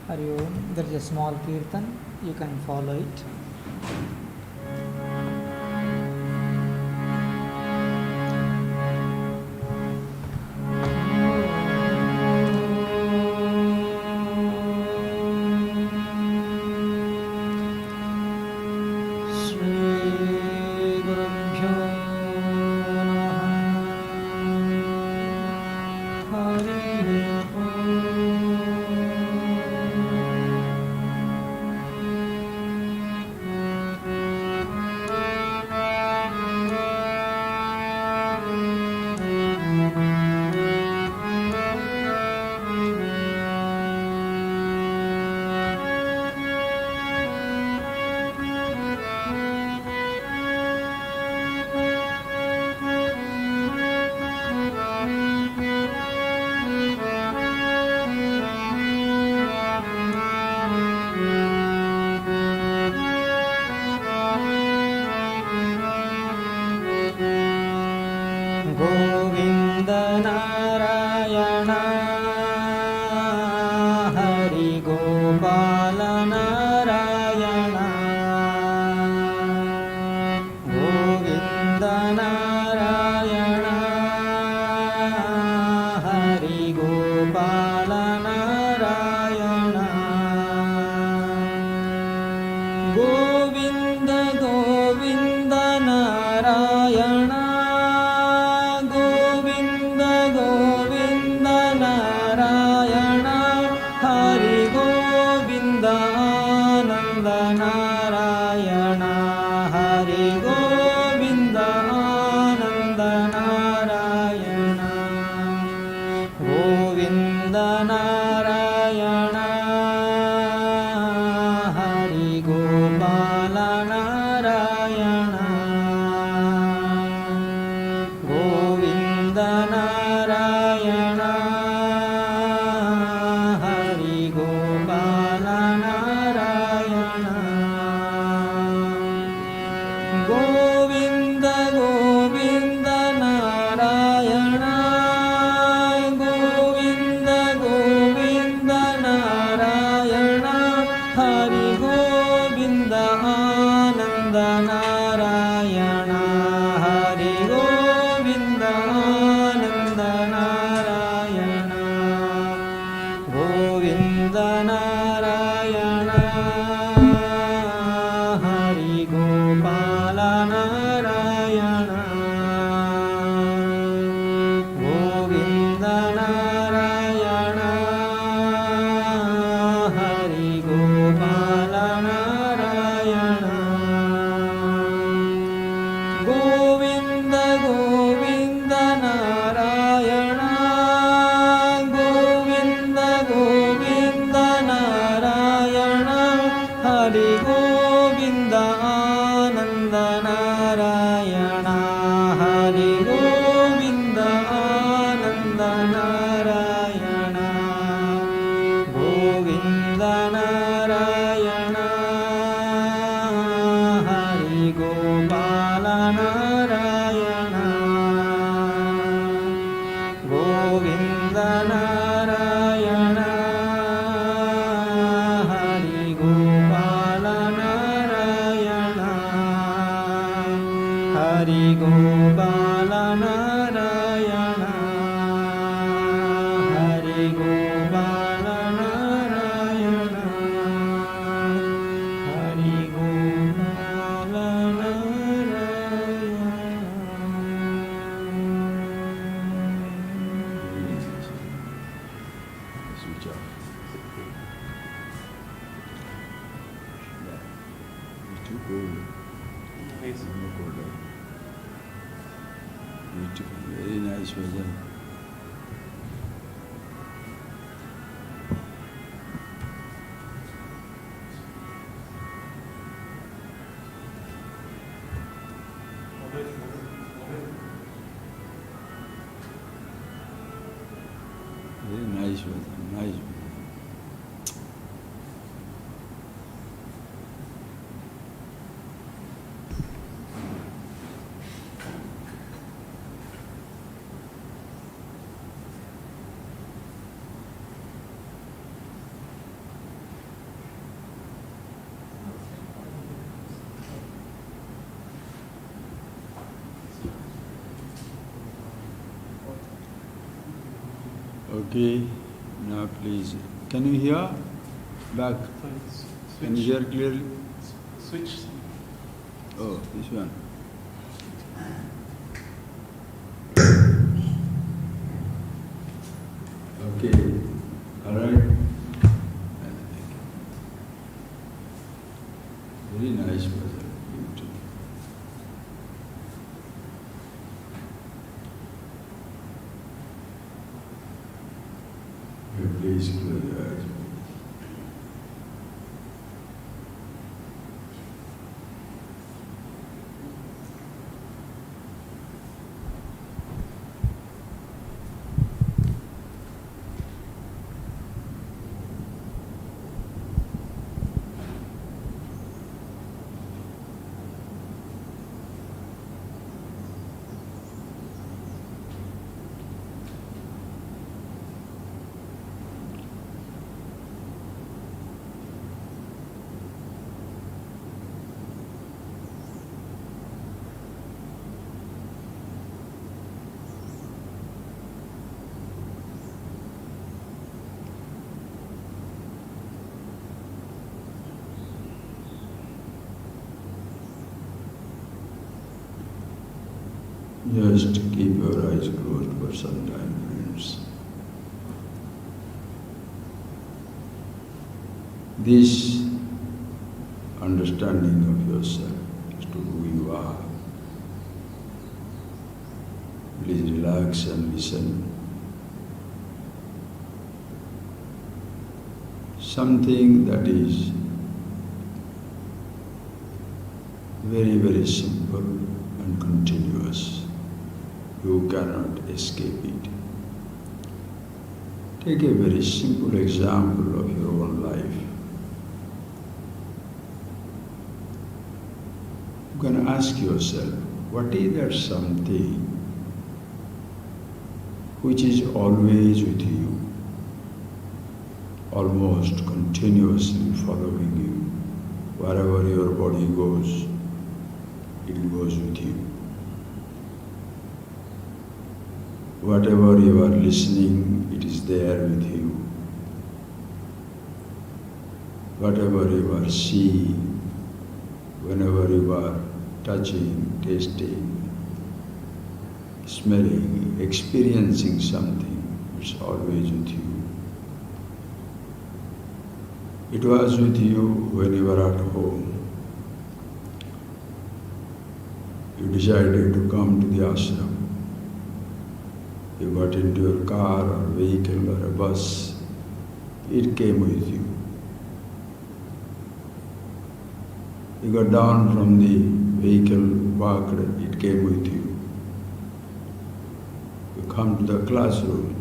Hari Om. There is a small kirtan, you can follow it. Okay, now please. Can you hear? Back. Can you hear clearly? Switch. Oh, this one. Okay, all right. Very nice brother. Beautiful. Please close your eyes. Just keep your eyes closed for some time, friends. This understanding of yourself as to who you are, please relax and listen. Something that is very, very simple and continuous. You cannot escape it. Take a very simple example of your own life. You can ask yourself, what is that something which is always with you, almost continuously following you? Wherever your body goes, it goes with you. Whatever you are listening, it is there with you. Whatever you are seeing, whenever you are touching, tasting, smelling, experiencing something, it's always with you. It was with you when you were at home. You decided to come to the ashram. You got into your car or vehicle or a bus, it came with you. You got down from the vehicle, walked, it came with you. You come to the classroom,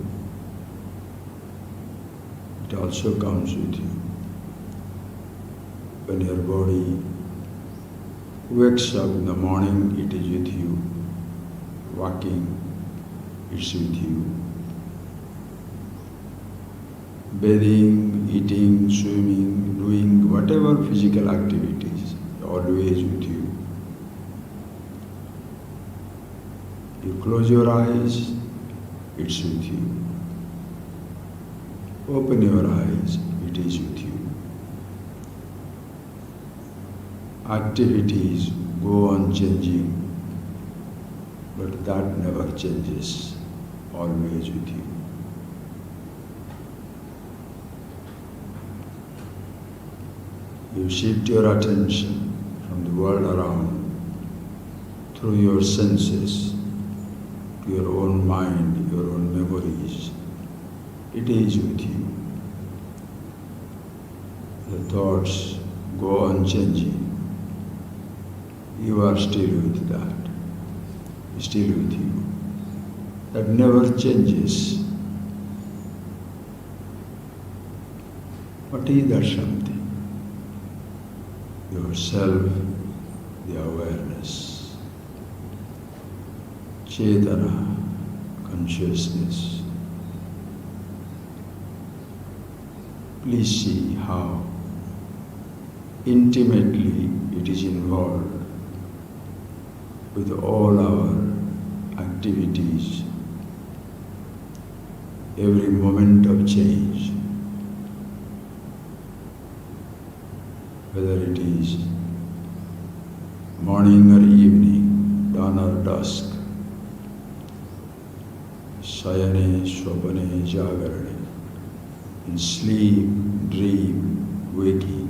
it also comes with you. When your body wakes up in the morning, it is with you. Walking, it's with you. Bathing, eating, swimming, doing whatever physical activities, always with you. You close your eyes, it's with you. Open your eyes, it is with you. Activities go on changing, but that never changes, always with you. You shift your attention from the world around through your senses to your own mind, your own memories. It is with you. The thoughts go on changing. You are still with that, still with you. That never changes. What is that something? Yourself, the awareness, Chetana, consciousness. Please see how intimately it is involved with all our activities, every moment of change, whether it is morning or evening, dawn or dusk, Sayane, Swapane, Jagarane, in sleep, dream, waking.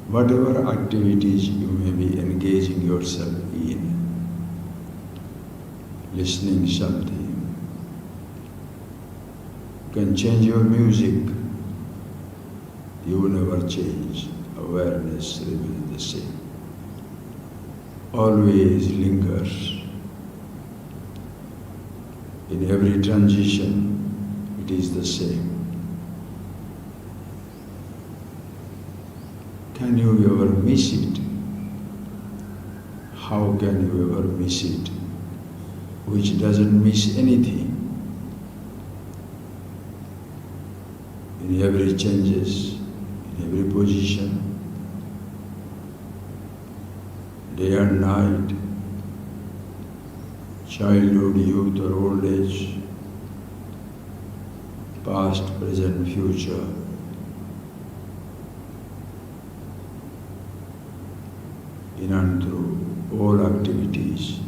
Whatever activities you may be engaging yourself in, listening something, you can change your music, you never change. Awareness remains the same. Always lingers. In every transition, it is the same. Can you ever miss it? How can you ever miss it, which doesn't miss anything? In every changes, in every position, day and night, childhood, youth or old age, past, present, future, in and through all activities,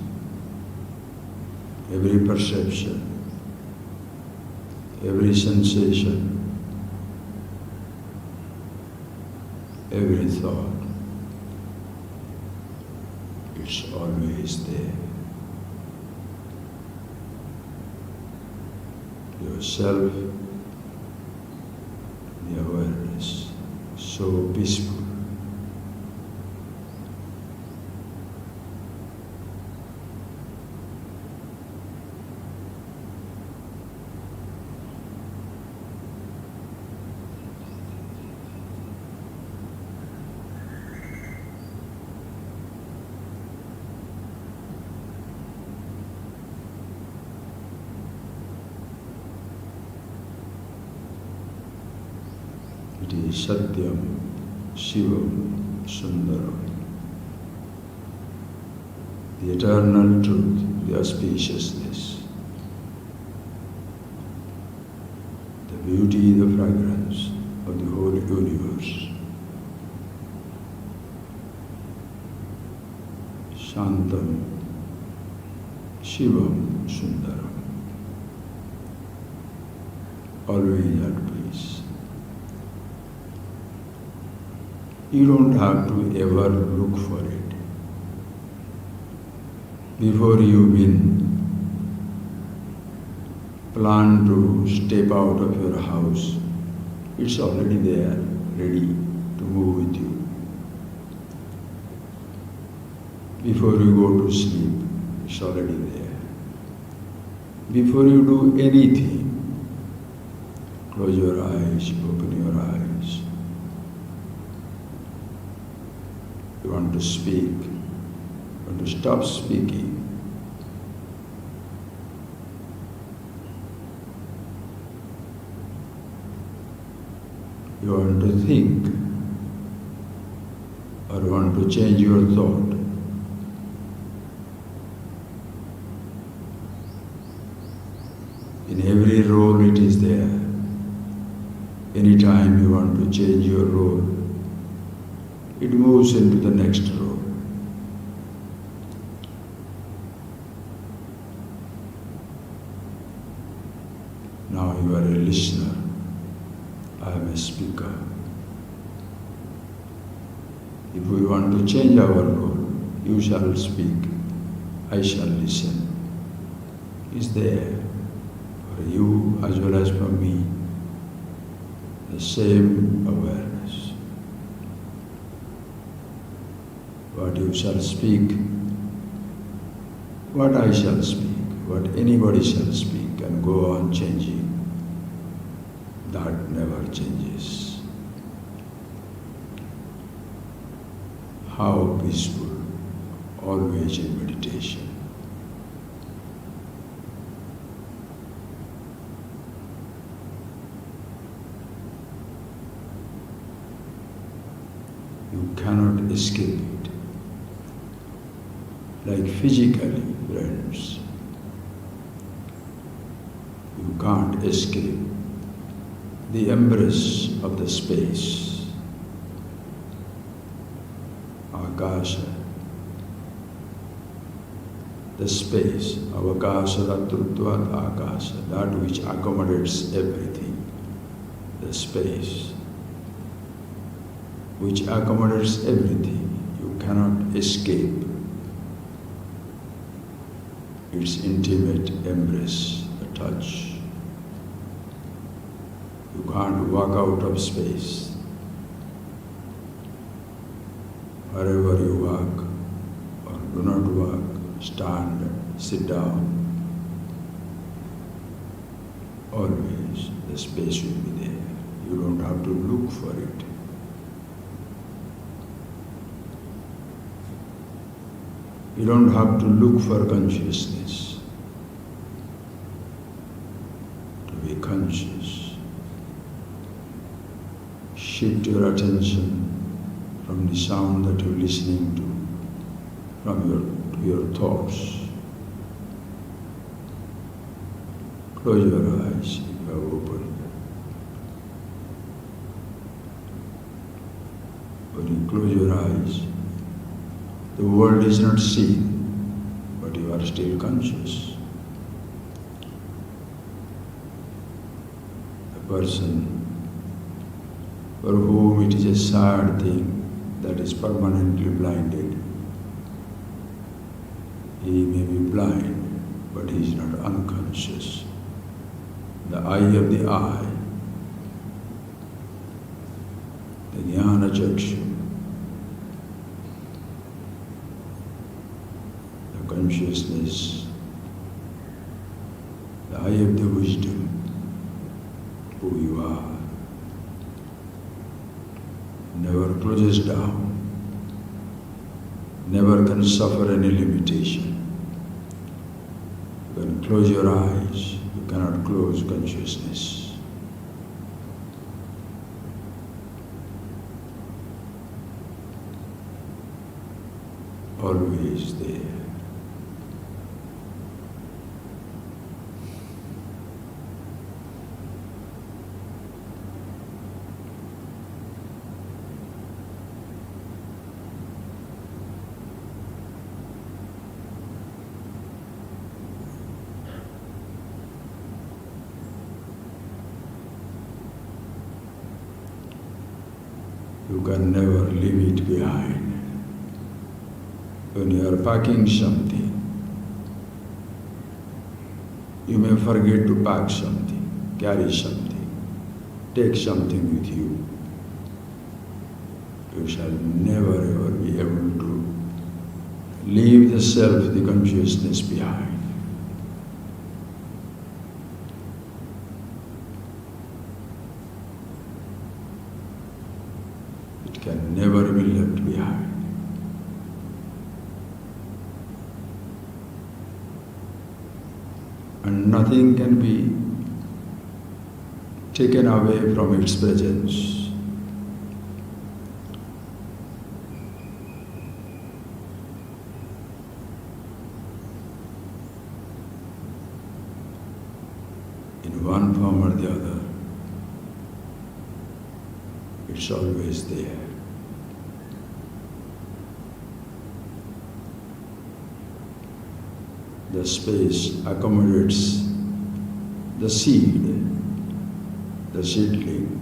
every perception, every sensation, every thought, it's always there. Yourself, the awareness, so peaceful. It is Satyam, Shivam, Sundaram. The eternal truth, the auspiciousness, the beauty, the fragrance of the whole universe. Shantam, Shivam, Sundaram. Always at peace. You don't have to ever look for it. Before you plan to step out of your house, it's already there, ready to move with you. Before you go to sleep, it's already there. Before you do anything, close your eyes, open your eyes. You want to speak, you want to stop speaking. You want to think or want to change your thought. In every role it is there. Anytime you want to change your role, it moves into the next role. Now you are a listener. I am a speaker. If we want to change our role, you shall speak, I shall listen. It's there for you as well as for me, the same awareness. What you shall speak, what I shall speak, what anybody shall speak and go on changing, that never changes. How peaceful, always in meditation. You cannot escape it. like physically, friends. You can't escape the embrace of the space, Akasha, the space, Avakasha Ratrutvat Akasha, that which accommodates everything, the space, which accommodates everything. You cannot escape its intimate embrace, the touch. You can't walk out of space. Wherever you walk or do not walk, stand, sit down, always the space will be there. You don't have to look for it. You don't have to look for consciousness. To be conscious, shift your attention from the sound that you're listening to, from your thoughts. Close your eyes if you have opened. When you close your eyes, the world is not seen, but you are still conscious. A person for whom it is a sad thing that is permanently blinded, he may be blind, but he is not unconscious. The eye of the eye, the jnana chakshu, the consciousness, the eye of the wisdom, who you are, never closes down, never can suffer any limitation. You can close your eyes, you cannot close consciousness. Always there. You can never leave it behind. When you are packing something, you may forget to pack something, carry something, take something with you. You shall never ever be able to leave the self, the consciousness behind. Can never be left behind. And nothing can be taken away from its presence. In one form or the other, it's always there. The space accommodates the seed, the seedling,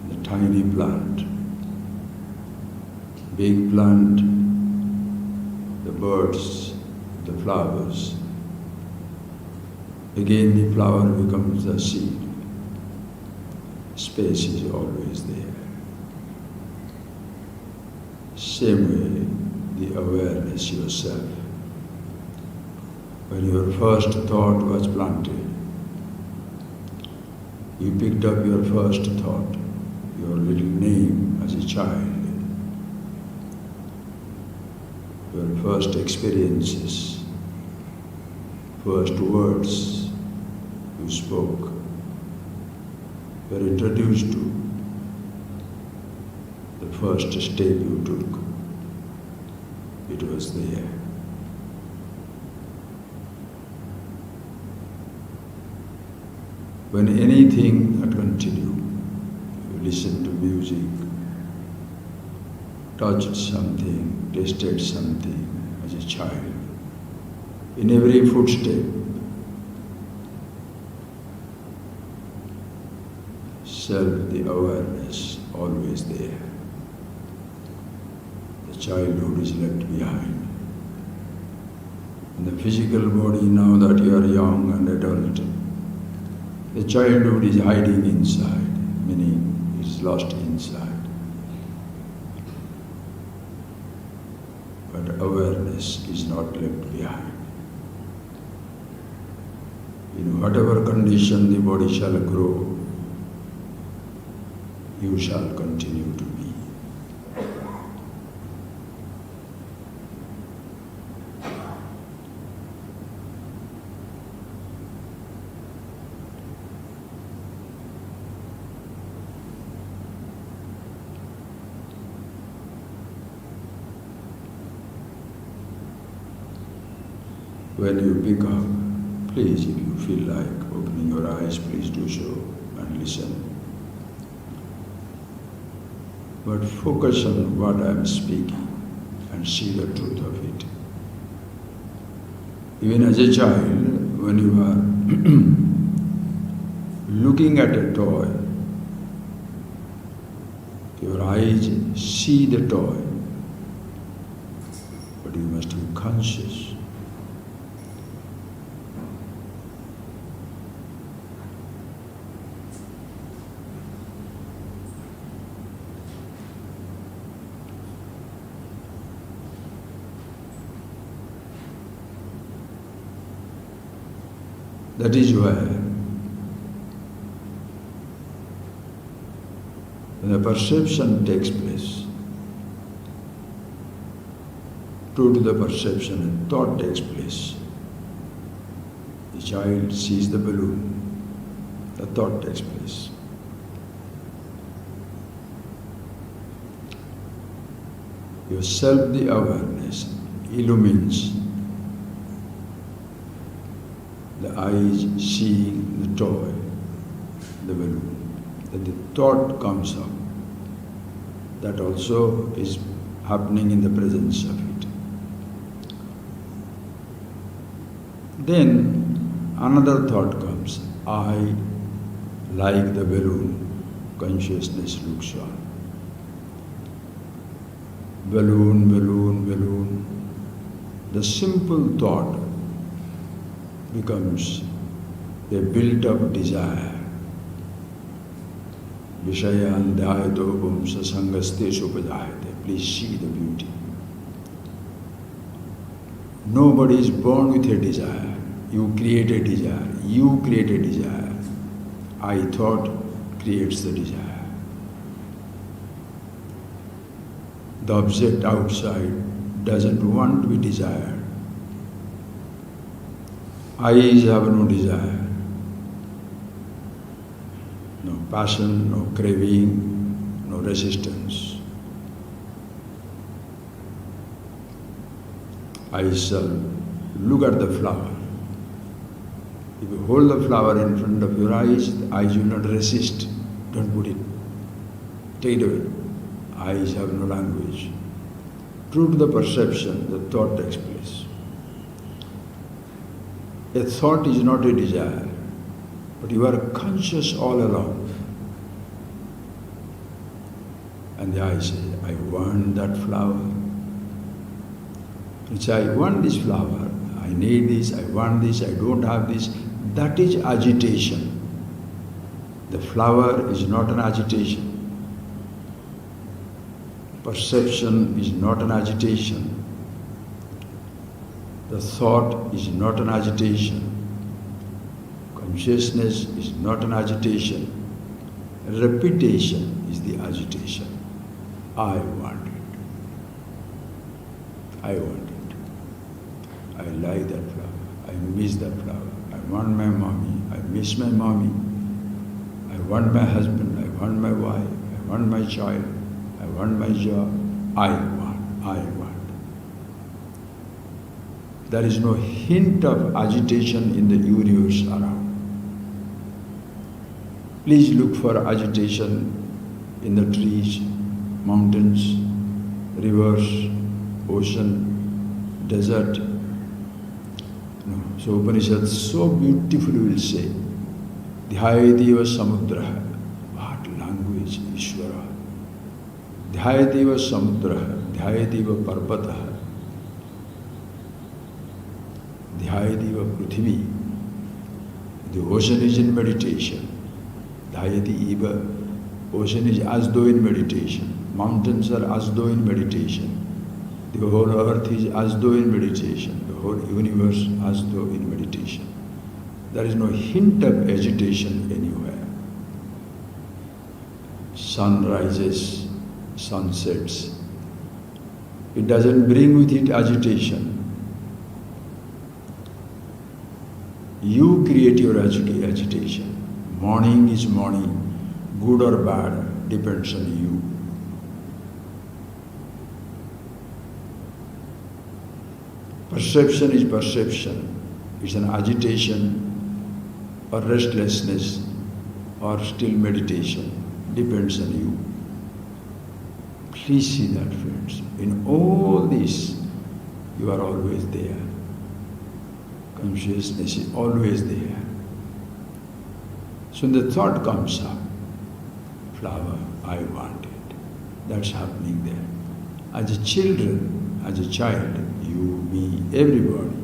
the tiny plant, big plant, the birds, the flowers. Again the flower becomes the seed. Space is always there. Same way, the awareness yourself. When your first thought was planted, you picked up your first thought, your little name as a child, your first experiences, first words you spoke, were introduced to, the first step you took, it was there. when anything continue, you listen to music, touched something, tasted something as a child, in every footstep, the awareness always there. The childhood is left behind. In the physical body, now that you are young and adult, the childhood is hiding inside, meaning it is lost inside. But awareness is not left behind. In whatever condition the body shall grow, you shall continue to be. When you pick up, please, if you feel like opening your eyes, please do so and listen. But focus on what I am speaking and see the truth of it. Even as a child, when you are looking at a toy, your eyes see the toy, but you must be conscious. That is why when the perception takes place, true to the perception and thought takes place, the child sees the balloon, the thought takes place. Yourself, the awareness illumines the eyes seeing the toy, the balloon. Then the thought comes up. That also is happening in the presence of it. Then another thought comes. I like the balloon. Consciousness looks on. Balloon, balloon, balloon. The simple thought becomes a built-up desire. Vishayan dhyayato pumsa sangaste supajayate. Please see the beauty. Nobody is born with a desire. You create a desire. You create a desire. I thought creates the desire. The object outside doesn't want to be desired. Eyes have no desire, no passion, no craving, no resistance. Eyes shall look at the flower. If you hold the flower in front of your eyes, the eyes will not resist. Don't put it. Take it away. Eyes have no language. True to the perception, the thought takes place. A thought is not a desire, but you are conscious all along. And the eye says, I want that flower. It's I want this flower, I need this, I want this, I don't have this. That is agitation. The flower is not an agitation. Perception is not an agitation. The thought is not an agitation. Consciousness is not an agitation. Repetition is the agitation. I want it. I want it. I like that flower. I miss that flower. I want my mommy. I miss my mommy. I want my husband. I want my wife. I want my child. I want my job. I want. There is no hint of agitation in the universe around. Please look for agitation in the trees, mountains, rivers, ocean, desert. No. So Upanishad so beautifully will say, Dhyayativa samudraha. What language, Iswara? Dhyayativa samudraha, dhyayativa parvataha, dhyayativa prithvi. The ocean is in meditation. Dhyayati eva. Ocean is as though in meditation. Mountains are as though in meditation. The whole earth is as though in meditation. The whole universe as though in meditation. There is no hint of agitation anywhere. Sun rises, sun sets. It doesn't bring with it agitation. You create your agitation. Morning is morning. Good or bad depends on you. Perception is perception. It's an agitation or restlessness or still meditation. Depends on you. Please see that, friends. In all this, you are always there. Consciousness is always there. So when the thought comes up, flower, I want it. That's happening there. As a child, you, me, everybody,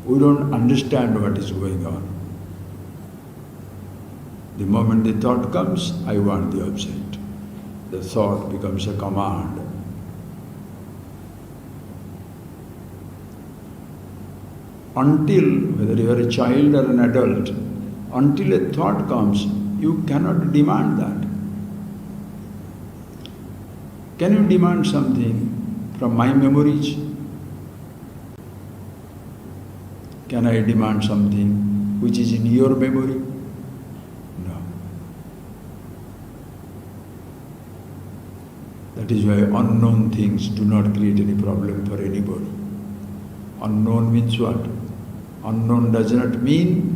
we don't understand what is going on. The moment the thought comes, I want the object. The thought becomes a command. Until, whether you are a child or an adult, until a thought comes, you cannot demand that. Can you demand something from my memories? Can I demand something which is in your memory? No. That is why unknown things do not create any problem for anybody. Unknown means what? Unknown does not mean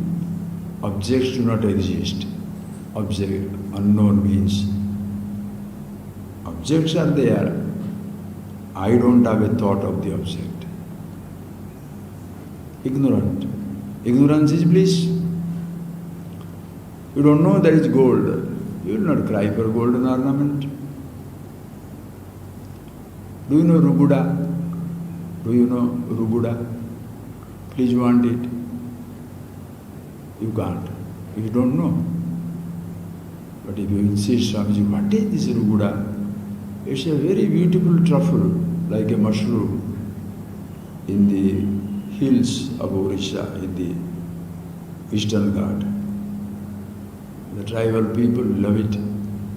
objects do not exist. Unknown means objects are there. I don't have a thought of the object. Ignorant. Ignorance is bliss. You don't know there is gold. You will not cry for golden ornament. Do you know Rubuda? Do you know Rubuda? Please want it. You can't. You don't know. But if you insist, Swamiji, what is this Rubuda? It's a very beautiful truffle, like a mushroom, in the hills of Orissa, in the Eastern Ghat. The tribal people love it.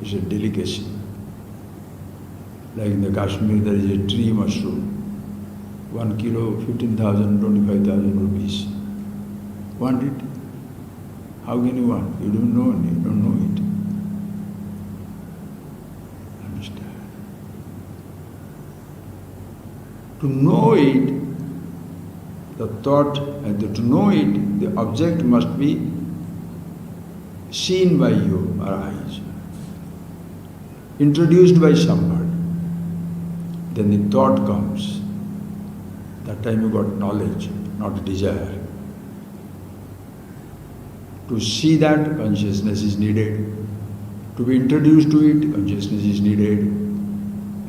It's a delicacy. Like in the Kashmir, there is a tree mushroom. 1 kilo, 15,000, 25,000 rupees. Want it? How can you want? You don't know it. You don't know it. Understand? To know it, the thought, and to know it, the object must be seen by you or eyes, introduced by somebody. Then the thought comes. That time you got knowledge, not desire. To see that, consciousness is needed. To be introduced to it, consciousness is needed.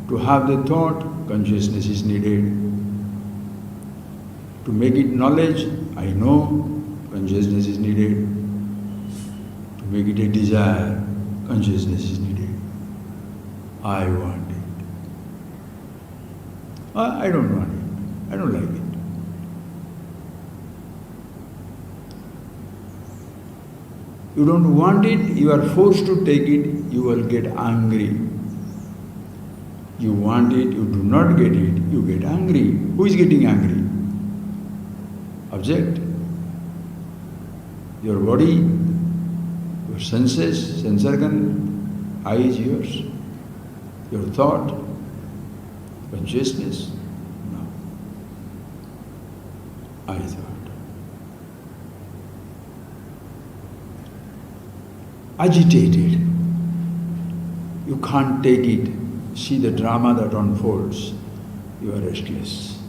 To have the thought, consciousness is needed. To make it knowledge, I know, consciousness is needed. To make it a desire, consciousness is needed. I want it. I don't want it. I don't like it. You don't want it, you are forced to take it, you will get angry. You want it, you do not get it, you get angry. Who is getting angry? Object. Your body, your senses, sense organ, eye is yours. Your thought, consciousness. No. I thought. agitated. You can't take it. See the drama that unfolds. You are restless.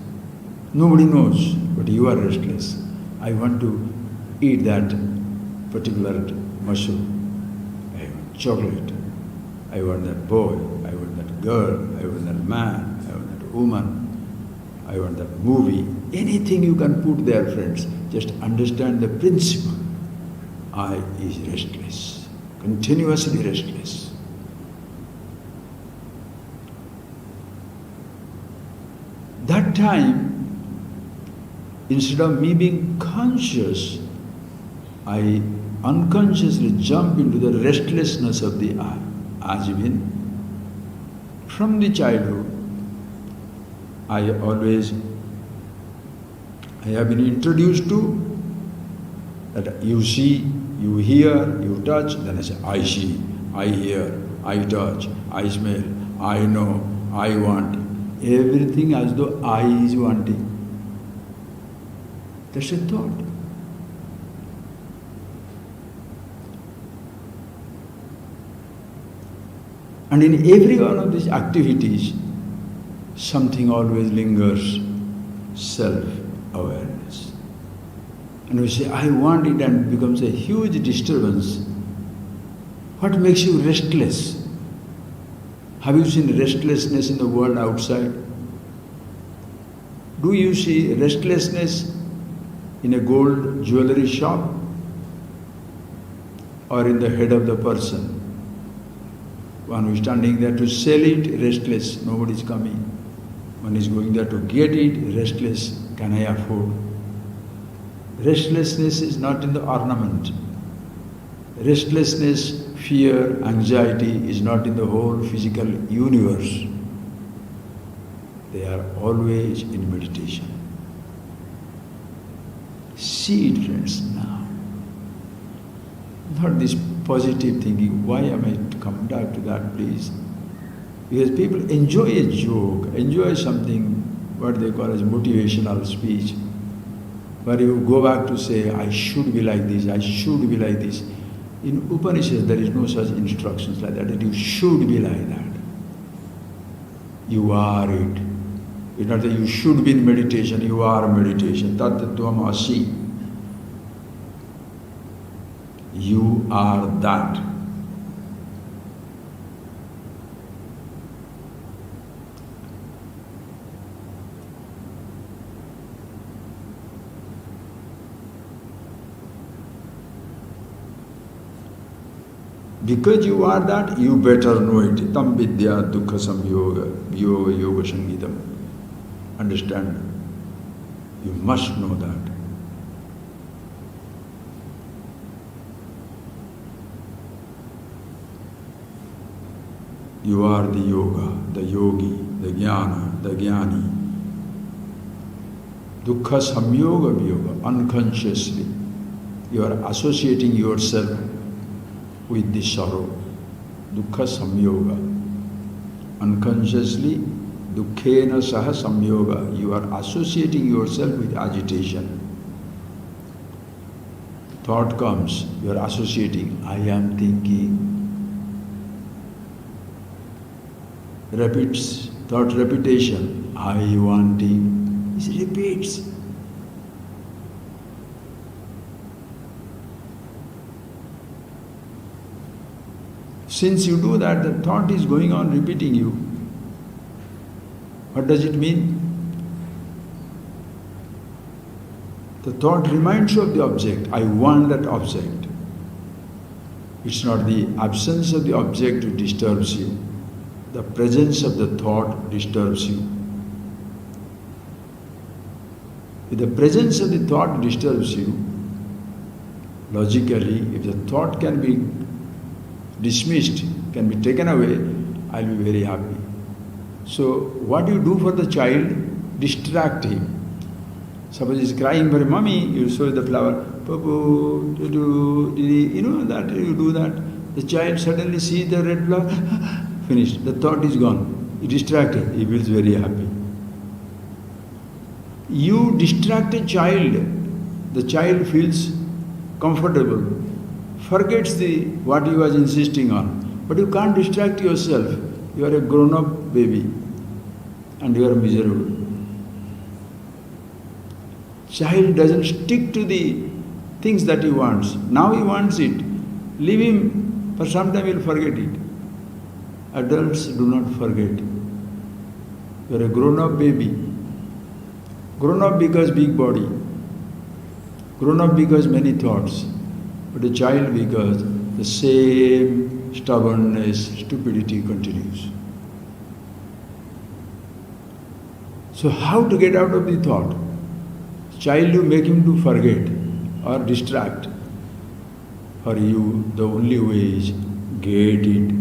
Nobody knows, but you are restless. I want to eat that particular mushroom. I want chocolate. I want that boy. I want that girl. I want that man. I want that woman. I want that movie. Anything you can put there, friends. Just understand the principle. I is restless. Continuously restless. That time, instead of me being conscious, I unconsciously jump into the restlessness of the I. Ajivin. From the childhood, I have been introduced to that you see, you hear, you touch, then I say, I see, I hear, I touch, I smell, I know, I want. Everything as though I is wanting. That's a thought. And in every one of these activities, something always lingers, self-awareness. And we say, I want it, and it becomes a huge disturbance. What makes you restless? Have you seen restlessness in the world outside? Do you see restlessness in a gold jewelry shop or in the head of the person? One who is standing there to sell it, restless, nobody is coming. One is going there to get it, restless, can I afford? Restlessness is not in the ornament. Restlessness, fear, anxiety is not in the whole physical universe. They are always in meditation. See it, friends, now. Not this positive thinking, why am I to come back to that, please? Because people enjoy a joke, enjoy something, what they call as motivational speech. But you go back to say, I should be like this, I should be like this. In Upanishad, there is no such instructions like that you should be like that. You are it. It's not that you should be in meditation, you are meditation. Tat Tvam Asi. You are that. Because you are that, you better know it. Tam vidya dukkha samyoga, yoga yoga sangitam. Understand? You must know that. You are the yoga, the yogi, the jnana, the jnani. Dukkha samyoga vyoga, unconsciously. You are associating yourself with the sorrow. Dukkha samyoga. Unconsciously, dukkhena saha samyoga. You are associating yourself with agitation. Thought comes, you are associating, I am thinking. Repeats, thought repetition, I wanting. It repeats. Since you do that, the thought is going on repeating you. What does it mean? The thought reminds you of the object. I want that object. It's not the absence of the object that disturbs you. The presence of the thought disturbs you. If the presence of the thought disturbs you, logically, if the thought can be dismissed, can be taken away, I'll be very happy. So, what you do for the child? Distract him. Suppose he's crying for mommy, you show the flower, Papu, you know that, you do that. The child suddenly sees the red flower, finished. The thought is gone. You distract him, he feels very happy. You distract a child, the child feels comfortable, forgets what he was insisting on. But you can't distract yourself. You are a grown-up baby and you are miserable. Child doesn't stick to the things that he wants. Now he wants it. Leave him, for some time he'll forget it. Adults do not forget. You are a grown-up baby. Grown-up because big body. Grown-up because many thoughts. But a child because the same stubbornness, stupidity continues. So how to get out of the thought? Child, you make him to forget or distract. For you, the only way is get it.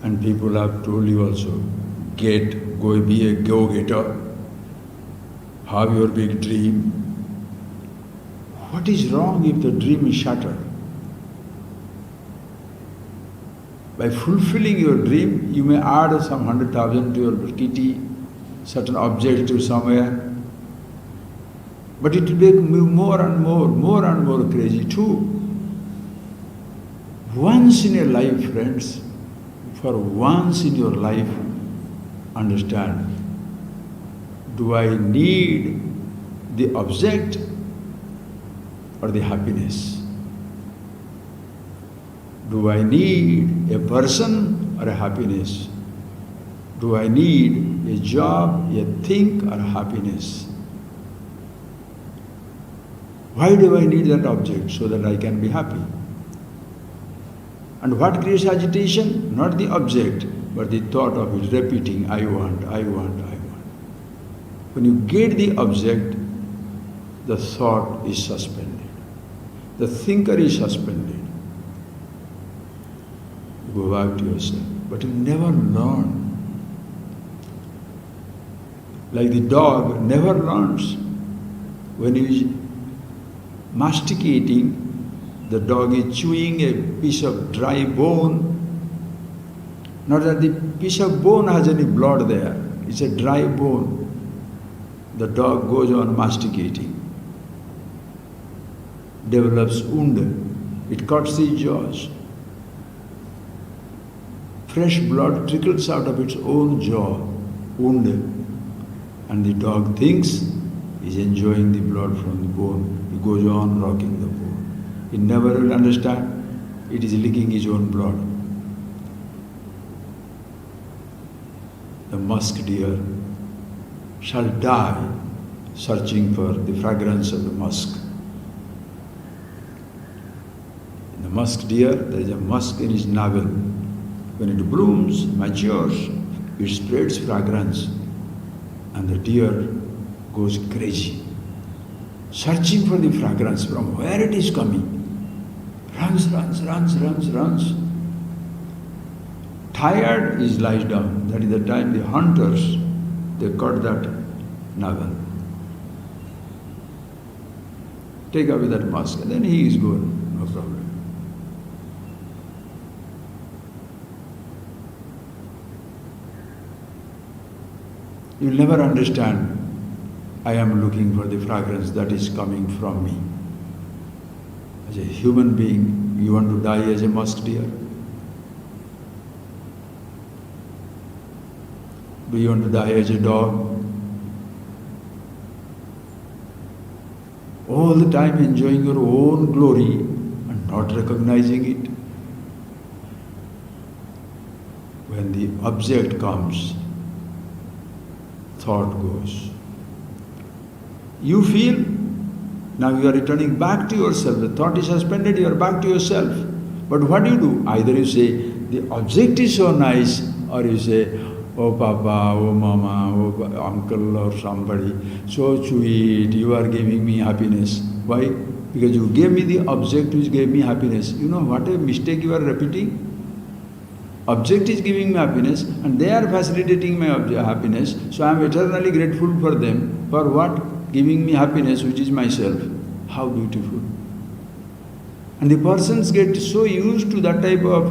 And people have told you also, go be a go-getter. Have your big dream. What is wrong if the dream is shattered? By fulfilling your dream, you may add some 100,000 to your kitty, certain object to somewhere. But it will make you more and more crazy too. Once in a life, friends, for once in your life, understand, do I need the object or the happiness? Do I need a person or a happiness? Do I need a job, a thing or a happiness? Why do I need that object? So that I can be happy. And what creates agitation? Not the object, but the thought of it, repeating, I want, I want, I want. When you get the object, the thought is suspended. The thinker is suspended. You go back to yourself. But you never learn. Like the dog never learns. When he is masticating, the dog is chewing a piece of dry bone. Not that the piece of bone has any blood there. It's a dry bone. The dog goes on masticating. Develops wound. It cuts the jaws. Fresh blood trickles out of its own jaw, wound. And the dog thinks he's enjoying the blood from the bone. He goes on rocking the bone. He never will understand it is licking his own blood. The musk deer shall die searching for the fragrance of the musk. In the musk deer, there is a musk in his navel. When it blooms, matures, it spreads fragrance, and the deer goes crazy, searching for the fragrance from where it is coming. Runs. Tired, he lies down. That is the time the hunters, they cut that navel. Take away that musk, and then he is good, no problem. You will never understand, I am looking for the fragrance that is coming from me. As a human being, you want to die as a musk deer? Do you want to die as a dog? All the time enjoying your own glory and not recognizing it. When the object comes, thought goes. You feel, now you are returning back to yourself. The thought is suspended, you are back to yourself. But what do? Either you say, the object is so nice, or you say, oh Papa, oh Mama, oh Uncle or somebody, so sweet, you are giving me happiness. Why? Because you gave me the object which gave me happiness. You know what a mistake you are repeating? Object is giving me happiness and they are facilitating my happiness, so I am eternally grateful for them. For what? Giving me happiness, which is myself. How beautiful. And the persons get so used to that type of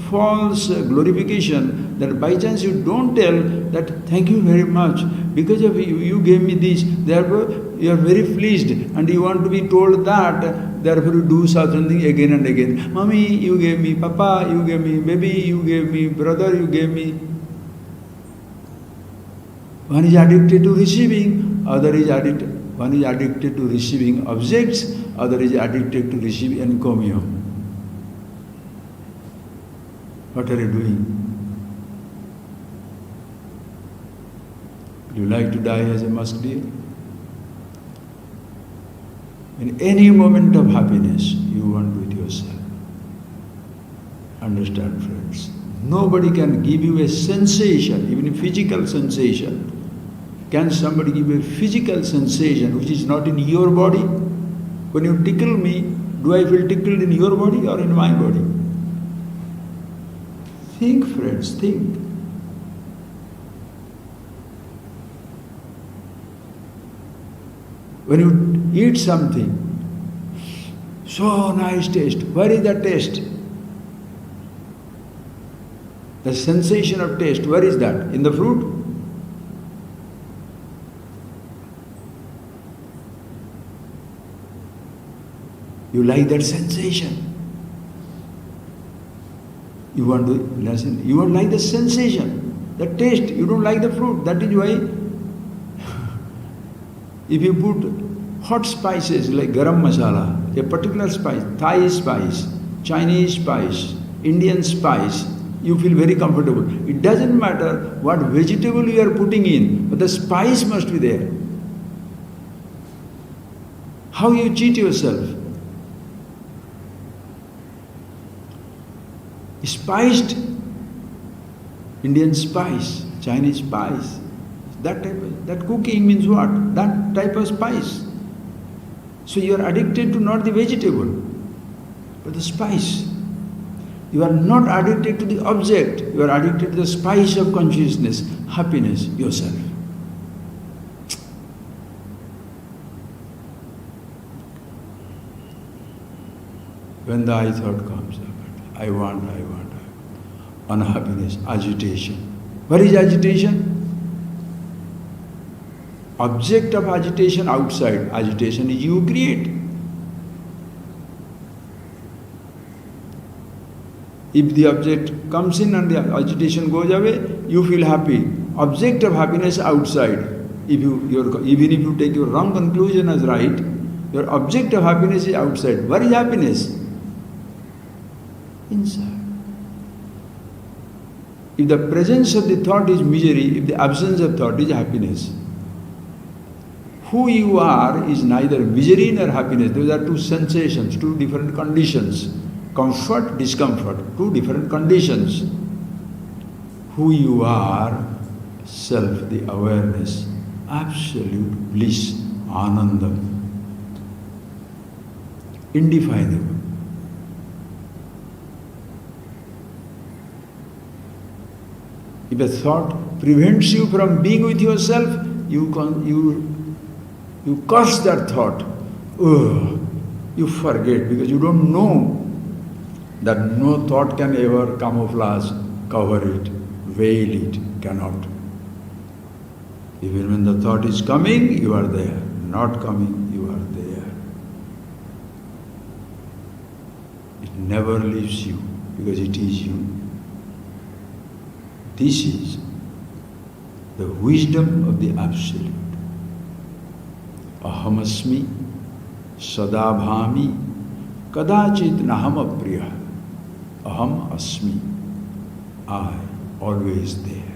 false glorification that by chance you don't tell that thank you very much, because of you, you gave me this, therefore you are very pleased and you want to be told that, therefore you do something again and again. Mommy, you gave me, Papa, you gave me, baby, you gave me, brother, you gave me. One is addicted to receiving, other is addicted. One is addicted to receiving objects, other is addicted to receiving encomium. What are you doing? Would you like to die as a musk deer? In any moment of happiness, you want with yourself. Understand, friends? Nobody can give you a sensation, even a physical sensation. Can somebody give you a physical sensation which is not in your body? When you tickle me, do I feel tickled in your body or in my body? Think, friends, think. When you eat something, so nice taste, where is the taste? The sensation of taste, where is that? In the fruit? You like that sensation. You want to listen, you don't like the sensation, the taste, you don't like the fruit. That is why if you put hot spices like garam masala, a particular spice, Thai spice, Chinese spice, Indian spice, you feel very comfortable. It doesn't matter what vegetable you are putting in, but the spice must be there. How you cheat yourself? Spiced Indian spice, Chinese spice, that cooking means what? That type of spice. So you are addicted to not the vegetable, but the spice. You are not addicted to the object, you are addicted to the spice of consciousness, happiness, yourself. When the I thought comes up, I want, unhappiness, agitation. What is agitation? Object of agitation outside. Agitation is you create. If the object comes in and the agitation goes away, you feel happy. Object of happiness outside. Even if you take your wrong conclusion as right, your object of happiness is outside. Where is happiness? Inside. If the presence of the thought is misery, if the absence of thought is happiness, who you are is neither misery nor happiness. Those are two sensations, two different conditions. Comfort, discomfort, two different conditions. Who you are, self, the awareness, absolute bliss, ananda, indefinable. If a thought prevents you from being with yourself, you curse that thought. You forget because you don't know that no thought can ever camouflage, cover it, veil it, cannot. Even when the thought is coming, you are there. Not coming, you are there. It never leaves you because it is you. This is the wisdom of the Absolute. Ahamasmi, sadabhami, kadachit naham apriya. Aham asmi, I, always there.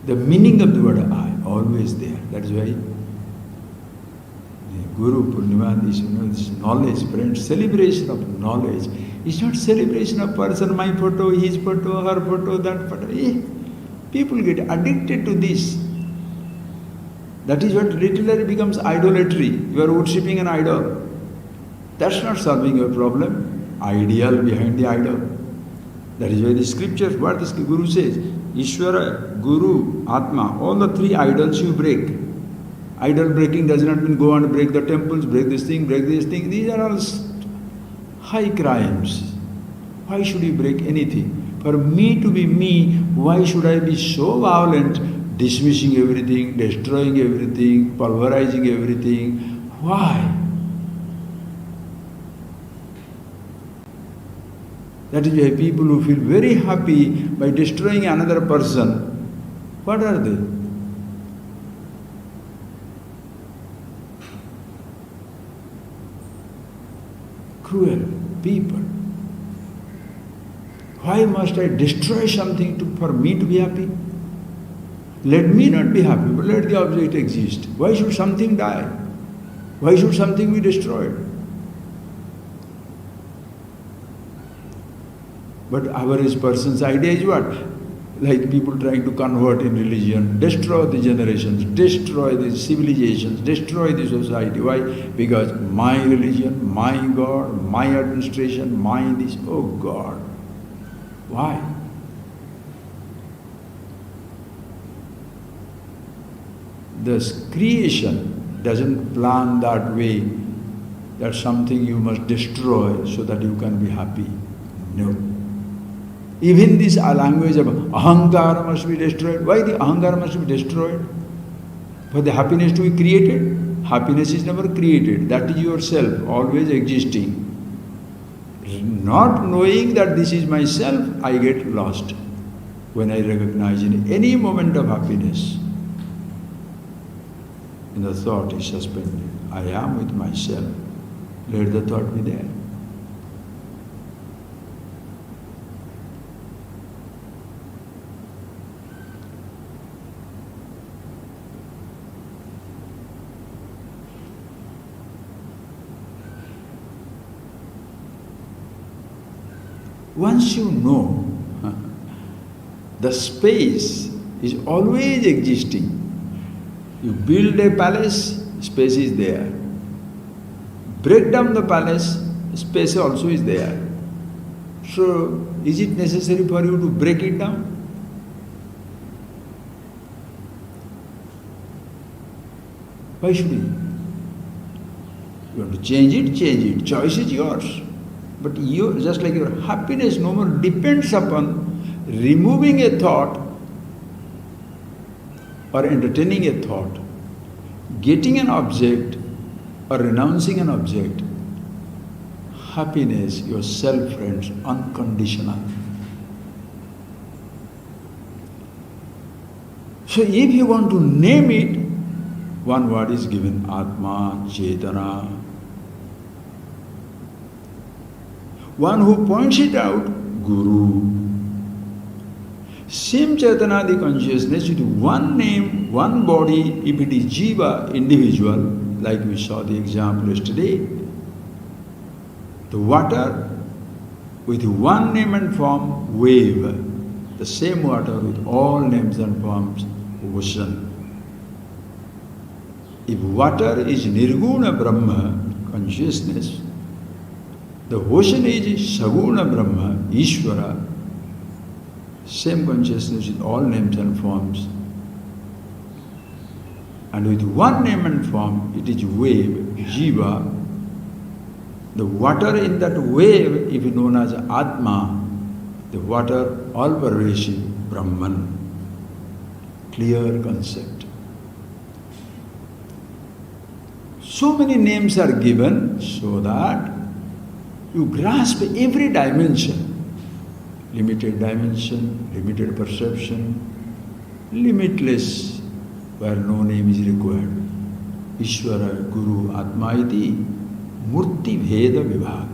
The meaning of the word I, always there. That is why the Guru Purnima is, this knowledge, friends, celebration of knowledge. It's not celebration of person, my photo, his photo, her photo, that photo. People get addicted to this. That is what literally becomes idolatry. You are worshipping an idol. That's not solving your problem. Ideal behind the idol. That is why the scriptures, what the Guru says, Iswar, Guru, Atma, all the three idols you break. Idol breaking does not mean go and break the temples, break this thing, break this thing. These are all high crimes. Why should you break anything? For me to be me, why should I be so violent, dismissing everything, destroying everything, pulverizing everything? Why? That is why people who feel very happy by destroying another person, what are they? Cruel people. Why must I destroy something for me to be happy? Let me not be happy, but let the object exist. Why should something die? Why should something be destroyed? But average person's idea is what? Like people trying to convert in religion, destroy the generations, destroy the civilizations, destroy the society. Why? Because my religion, my God, my administration, my this. Oh God. Why? Thus, creation doesn't plan that way, that something you must destroy so that you can be happy. No. Even this language of ahankara must be destroyed. Why the ahankara must be destroyed? For the happiness to be created? Happiness is never created. That is yourself, always existing. Not knowing that this is myself, I get lost. When I recognize in any moment of happiness, and the thought is suspended. I am with myself. Let the thought be there. Once you know, the space is always existing. You build a palace, space is there. Break down the palace, space also is there. So, is it necessary for you to break it down? Why should you? You want to change it, change it. Choice is yours. But you, just like your happiness no more depends upon removing a thought or entertaining a thought, getting an object or renouncing an object. Happiness, yourself, friends, unconditional. So if you want to name it, one word is given, Atma, Chetana. One who points it out, Guru. Same Chetana, the consciousness, with one name, one body, if it is Jiva, individual, like we saw the example yesterday, the water with one name and form, wave. The same water with all names and forms, ocean. If water is Nirguna Brahma, consciousness, the ocean is Saguna Brahma, Iswara, same consciousness with all names and forms. And with one name and form, it is wave, Jiva. The water in that wave is known as Atma, the water all-pervasive Brahman. Clear concept. So many names are given so that you grasp every dimension. Limited dimension, limited perception, limitless, where no name is required. Iswara, Guru, Atma iti, Murti Veda Vibhag.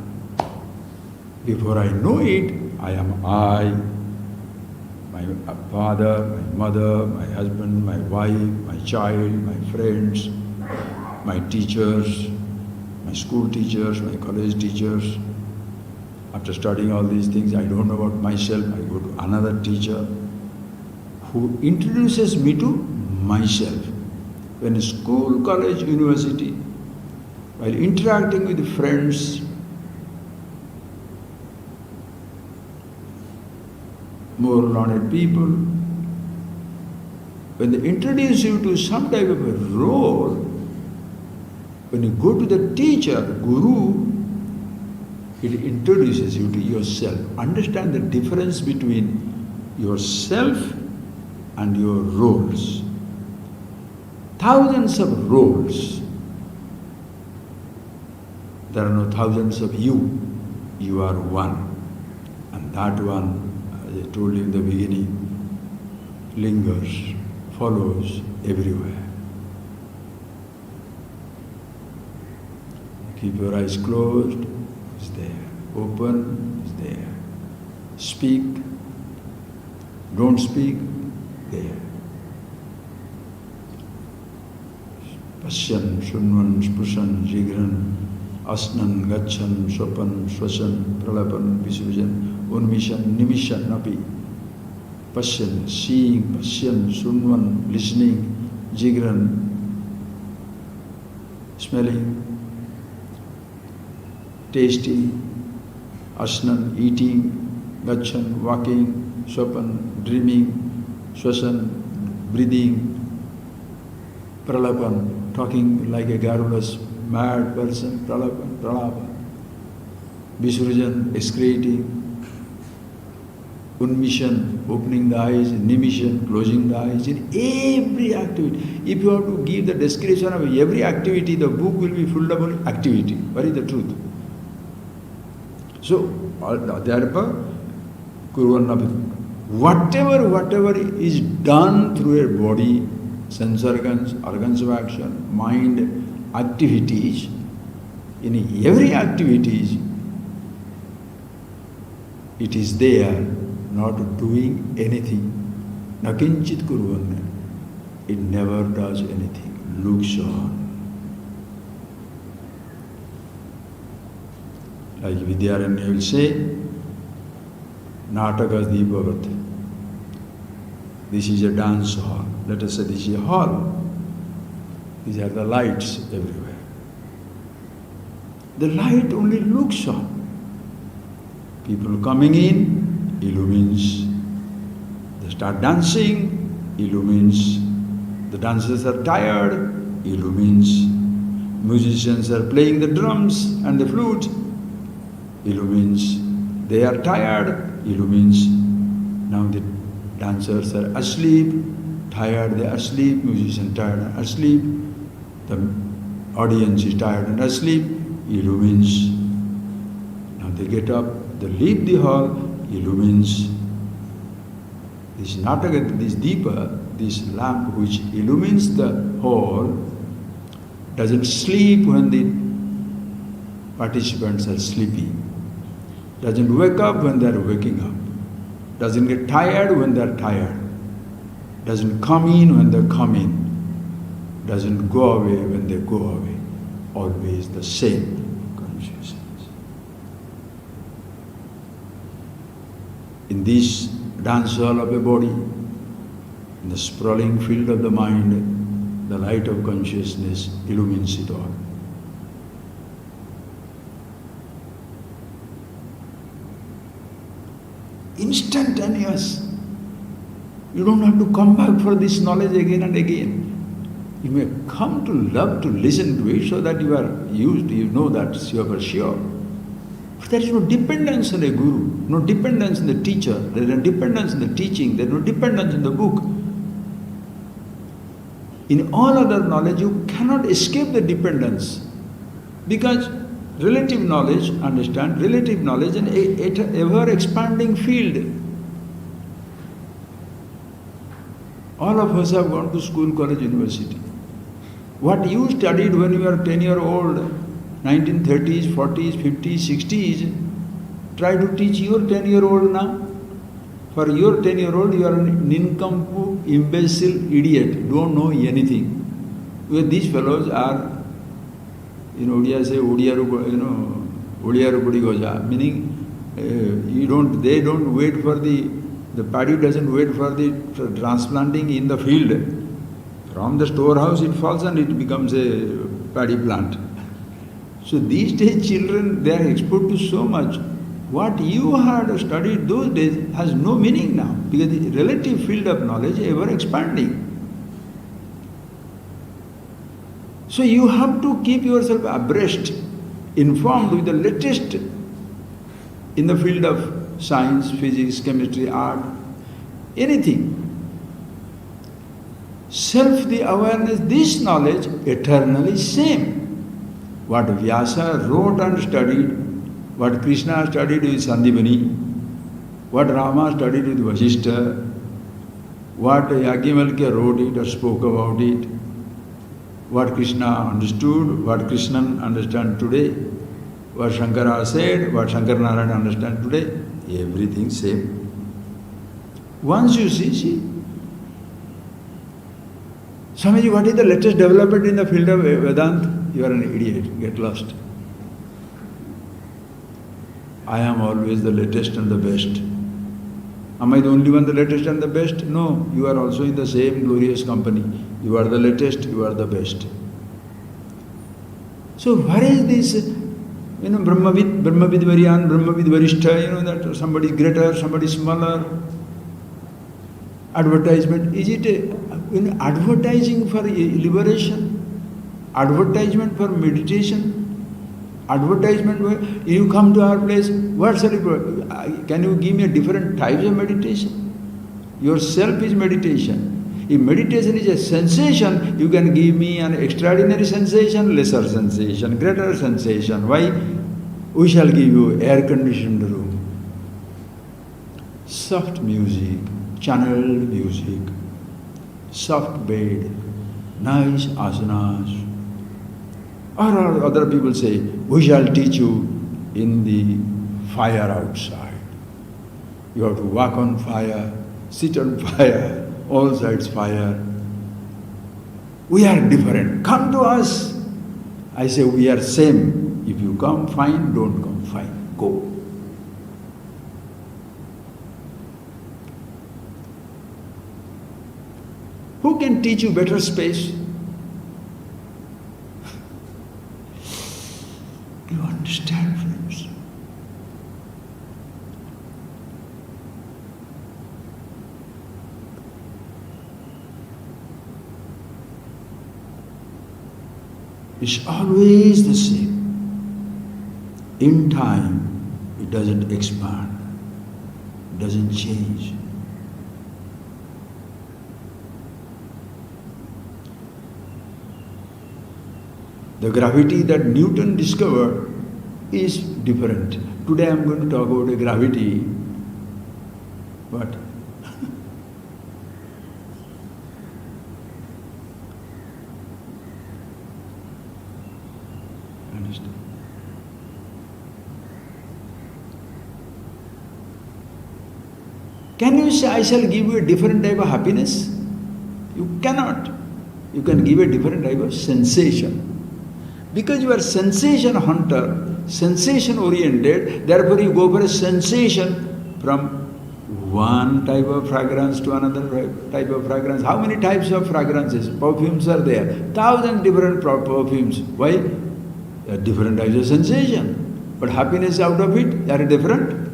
Before I know it, I am I, my father, my mother, my husband, my wife, my child, my friends, my teachers, my school teachers, my college teachers. After studying all these things, I don't know about myself. I go to another teacher who introduces me to myself. When in school, college, university, while interacting with friends, more learned people, when they introduce you to some type of a role, when you go to the teacher, Guru, It introduces you to yourself. Understand the difference between yourself and your roles. Thousands of roles. There are no thousands of you. You are one. And that one, as I told you in the beginning, lingers, follows everywhere. Keep your eyes closed, it's there. Open, it's there. Speak, don't speak, there. Pasyan, Shunvan, Spushan, Jigran, Asnan, Gachan, Sopan, Swasan, Pralapan, Visrujan, Unmishan, Nimishan, Napi. Pasyan, seeing, Pasyan, Sunvan, listening, Jigran, smelling, tasting, Asnan, eating, Gachan, walking, Sopan, dreaming, Swasan, breathing, Pralapan, talking like a garrulous mad person, Pralapan, Visrujan, excreting, Unmishan, opening the eyes, Nimishan, closing the eyes, in every activity. If you have to give the description of every activity, the book will be full of activity. What is the truth? So, therefore, whatever is done through a body, sense organs of action, mind, activities, in every activities, it is there, not doing anything. Nakinchit kuruvanna. It never does anything, looks on. Like Vidyaranya will say, Nataka Deepavat. This is a dance hall. Let us say this is a hall. These are the lights everywhere. The light only looks on. People coming in, illumines. They start dancing, illumines. The dancers are tired, illumines. Musicians are playing the drums and the flute, illumines. They are tired, illumines. Now the dancers are asleep, tired, they are asleep, musicians tired and asleep. The audience is tired and asleep, illumines. Now they get up, they leave the hall, illumines. This Nataka, this Deepa, this lamp which illumines the hall, doesn't sleep when the participants are sleeping, doesn't wake up when they are waking up, doesn't get tired when they are tired, doesn't come in when they come in, doesn't go away when they go away. Always the same consciousness. In this dance hall of a body, in the sprawling field of the mind, the light of consciousness illumines it all. Instantaneous. You don't have to come back for this knowledge again and again. You may come to love to listen to it so that you are used, you know that for sure. But there is no dependence on a guru, no dependence on the teacher, there is no dependence on the teaching, there is no dependence on the book. In all other knowledge, you cannot escape the dependence. Because relative knowledge, understand, relative knowledge is an ever-expanding field. All of us have gone to school, college, university. What you studied when you were 10-year-old, 1930s, 40s, 50s, 60s, try to teach your 10-year-old now. For your 10-year-old, you are an nincompoop, imbecile, idiot, don't know anything. Well, these fellows are, Odia say, Odiyaru Kudi Goja, meaning they don't wait for the paddy doesn't wait for the transplanting in the field. From the storehouse it falls and it becomes a paddy plant. So these days children, they are exposed to so much. What you had studied those days has no meaning now, because the relative field of knowledge is ever expanding. So you have to keep yourself abreast, informed with the latest in the field of science, physics, chemistry, art, anything. Self, the awareness, this knowledge, eternally same. What Vyasa wrote and studied, what Krishna studied with Sandipani, what Rama studied with Vasishtha, what Yagyavalkya wrote it or spoke about it, what Krishna understood, what Krishnan understands today, what Shankara said, what Shankaranarayan understands today, everything same. Once you see, Swamiji, what is the latest development in the field of Vedanta? You are an idiot, get lost. I am always the latest and the best. Am I the only one the latest and the best? No, you are also in the same glorious company. You are the latest, you are the best. So where is this, Brahmavid Varyan, Brahmavid Varishtha, that somebody greater, somebody smaller, advertisement? Is it advertising for liberation? Advertisement for meditation? Advertisement where you come to our place, what shall you, can you give me a different types of meditation? Yourself is meditation. If meditation is a sensation, you can give me an extraordinary sensation, lesser sensation, greater sensation. Why? We shall give you air-conditioned room, soft music, channeled music, soft bed, nice asanas. Or other people say, we shall teach you in the fire outside. You have to walk on fire, sit on fire, all sides fire. We are different. Come to us. I say, we are same. If you come, fine. Don't come, fine. Go. Who can teach you better space? You understand, friends? It's always the same. In time, it doesn't expand, it doesn't change. The gravity that Newton discovered is different. Today I am going to talk about a gravity, but understand? Can you say, I shall give you a different type of happiness? You cannot. You can give a different type of sensation. Because you are sensation hunter, sensation oriented, therefore you go for a sensation from one type of fragrance to another type of fragrance. How many types of fragrances? Perfumes are there. 1,000 different perfumes. Why? There are different types of sensation. But happiness out of it, they are different.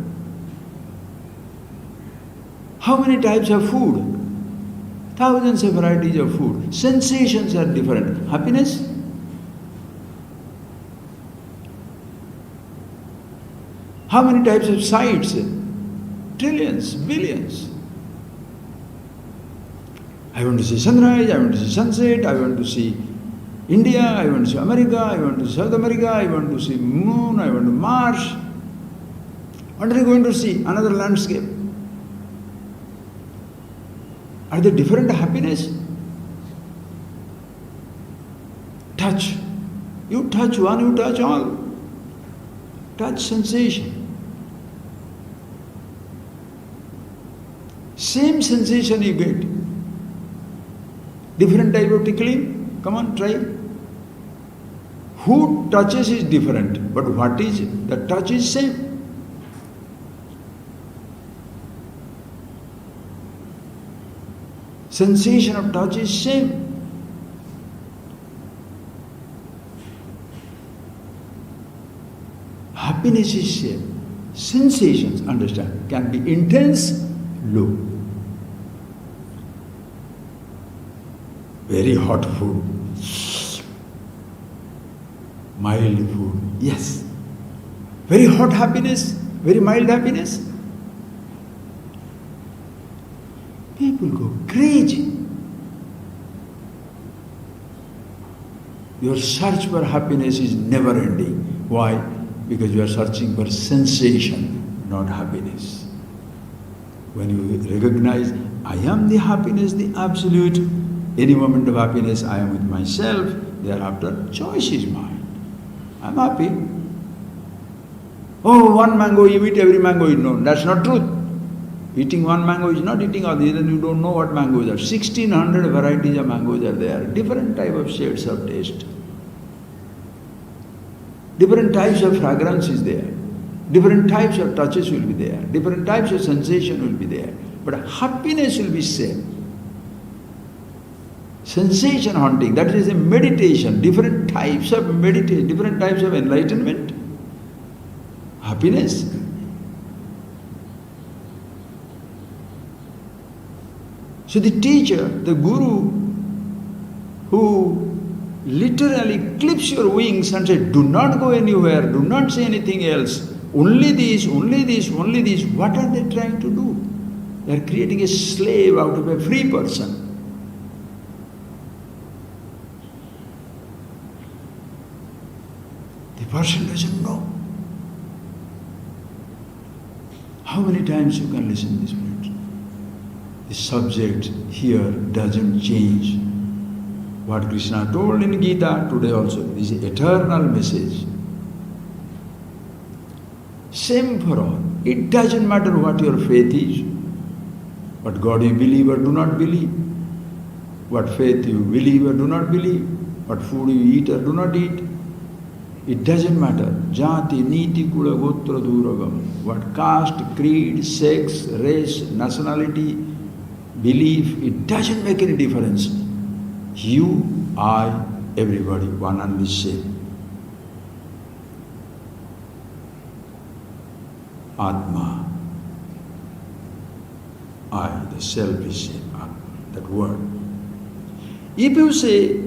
How many types of food? Thousands of varieties of food. Sensations are different. Happiness? How many types of sights? Trillions, billions. I want to see sunrise, I want to see sunset, I want to see India, I want to see America, I want to see South America, I want to see moon, I want to Mars. What are you going to see? Another landscape. Are they different happiness? Touch. You touch one, you touch all. Touch sensation. Same sensation you get. Different type of tickling. Come on, try. Who touches is different, but what is it? The touch is same. Sensation of touch is same. Happiness is same. Sensations, understand, can be intense, low. Very hot food, mild food, yes. Very hot happiness, very mild happiness. People go crazy. Your search for happiness is never ending. Why? Because you are searching for sensation, not happiness. When you recognize, I am the happiness, the absolute, any moment of happiness, I am with myself, thereafter, choice is mine. I am happy. Oh, one mango, you eat every mango, you know. That's not truth. Eating one mango is not eating all the other, you don't know what mangoes are. 1600 varieties of mangoes are there, different type of shades of taste. Different types of fragrance is there. Different types of touches will be there. Different types of sensation will be there. But happiness will be same. Sensation haunting, that is a meditation. Different types of meditation, different types of enlightenment. Happiness. So the teacher, the guru, who literally clips your wings and says, do not go anywhere, do not say anything else, only this, only this, only this. What are they trying to do? They are creating a slave out of a free person. The person doesn't know. How many times you can listen to this friends? The subject here doesn't change. What Krishna told in Gita today also, this is eternal message. Same for all. It doesn't matter what your faith is, what God you believe or do not believe, what faith you believe or do not believe, what food you eat or do not eat. It doesn't matter. Jati, niti, kula, gotra, duragam. What caste, creed, sex, race, nationality, belief, it doesn't make any difference. You, I, everybody, one and the same. Atma. I, the self is same. Atma, that word. If you say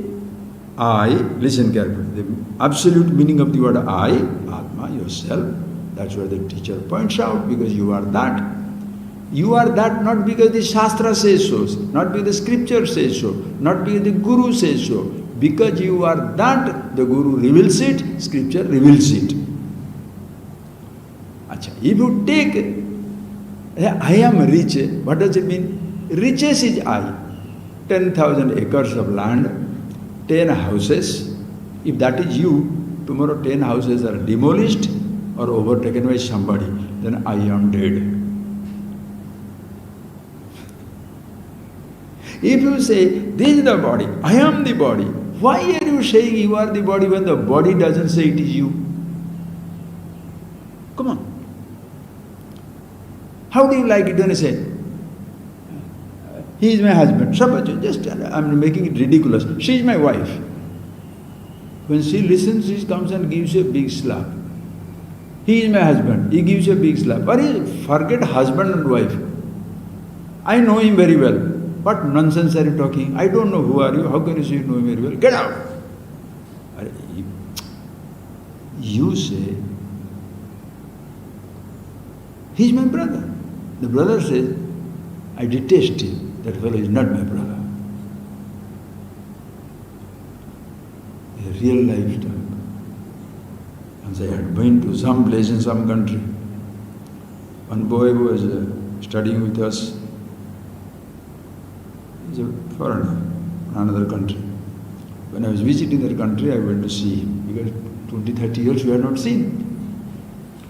I, listen carefully, the absolute meaning of the word I, Atma, yourself, that's what the teacher points out, because you are that. You are that not because the Shastra says so, not because the scripture says so, not because the Guru says so. Because you are that, the Guru reveals it, scripture reveals it. Achha, if you take, I am rich, what does it mean? Riches is I. 10,000 acres of land, 10 houses. If that is you, tomorrow 10 houses are demolished or overtaken by somebody, then I am dead. If you say, this is the body, I am the body, why are you saying you are the body when the body doesn't say it is you? Come on. How do you like it when I say, he is my husband? Suppose just, I'm making it ridiculous. She is my wife. When she listens, she comes and gives you a big slap. He is my husband. He gives you a big slap. Forget husband and wife. I know him very well. What nonsense are you talking? I don't know who are you. How can you say you know him very well? Get out! You say, he is my brother. The brother says, I detest him. That fellow is not my brother. A real life type. Once I had been to some place in some country. One boy who was studying with us, he's a foreigner from another country. When I was visiting that country, I went to see him because 20, 30 years we had not seen.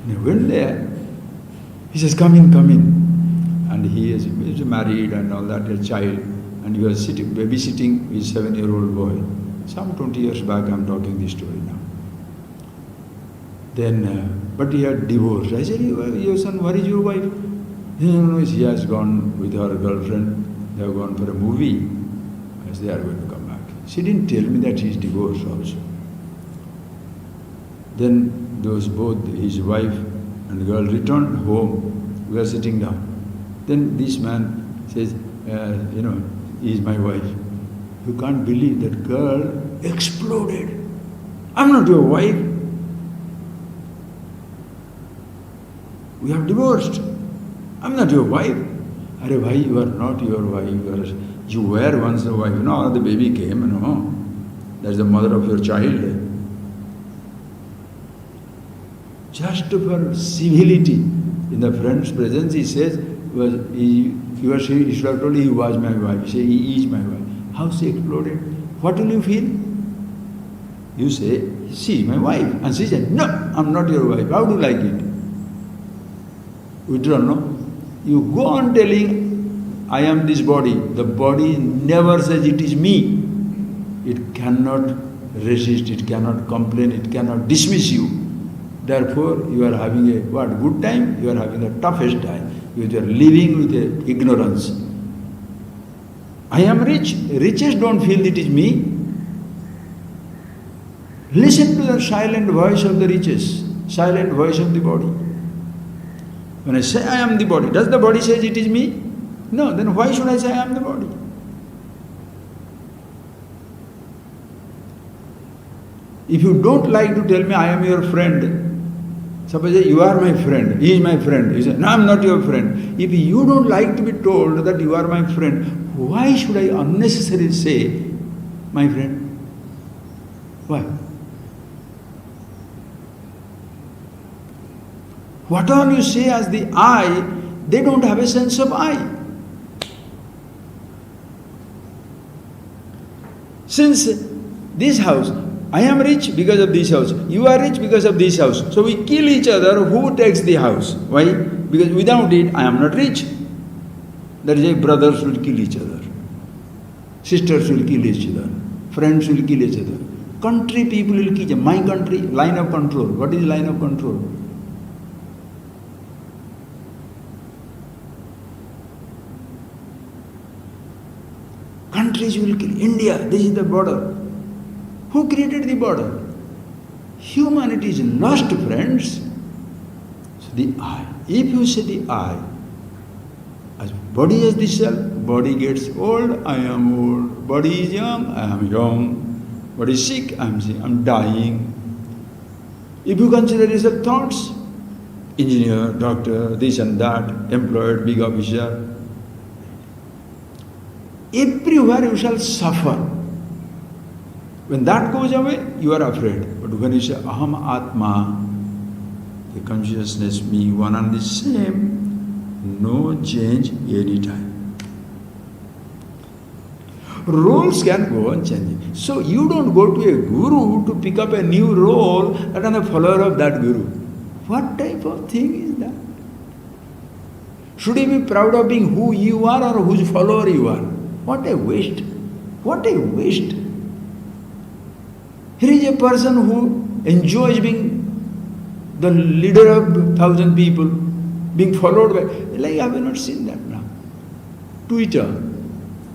And I went there. He says, come in, come in. And he is married and all that, a child. And he was babysitting his 7-year-old boy. Some 20 years back, I'm talking this story now. Then, but he had divorced. I said, your son, where is your wife? No, he has gone with her girlfriend. They have gone for a movie. As they are going to come back. She didn't tell me that he is divorced also. Then those both, his wife and girl, returned home. We are sitting down. Then this man says, he is my wife. You can't believe that girl exploded. I'm not your wife. We have divorced. I'm not your wife. Arey bhai, you are not your wife. You were once a wife. No, the baby came, no. That's the mother of your child. Just for civility, in the friend's presence, he says, he should have told he was my wife. He said, he is my wife. How she exploded? What will you feel? You say, she is my wife. And she said, no, I'm not your wife. How do you like it? We don't know. You go on telling, I am this body. The body never says it is me. It cannot resist, it cannot complain, it cannot dismiss you. Therefore, you are having a good time? You are having the toughest time. You are living with ignorance. I am rich. Riches don't feel it is me. Listen to the silent voice of the riches, silent voice of the body. When I say I am the body, does the body say it is me? No, then why should I say I am the body? If you don't like to tell me I am your friend, suppose you are my friend, he is my friend. You say, no, I am not your friend. If you don't like to be told that you are my friend, why should I unnecessarily say, my friend? Why? Whatever you say as the I, they don't have a sense of I. Since this house, I am rich because of this house, you are rich because of this house. So we kill each other, who takes the house? Why? Because without it, I am not rich. That is why brothers will kill each other. Sisters will kill each other. Friends will kill each other. Country people will kill each other. My country, line of control. What is line of control? Countries will kill. India, this is the border. Who created the border? Humanity is lost, friends. So the I. If you say the I, as body is the self, body gets old, I am old. Body is young, I am young. Body is sick, I am sick, I am dying. If you consider yourself thoughts, engineer, doctor, this and that, employed, big officer, everywhere you shall suffer. When that goes away, you are afraid. But when you say, Aham Atma, the consciousness, me, one and the same, no change any time. Roles can go on changing. So you don't go to a guru to pick up a new role and I'm a follower of that guru. What type of thing is that? Should you be proud of being who you are or whose follower you are? What a waste. What a waste. Here is a person who enjoys being the leader of 1,000 people, being followed by, like I have not seen that now. Twitter,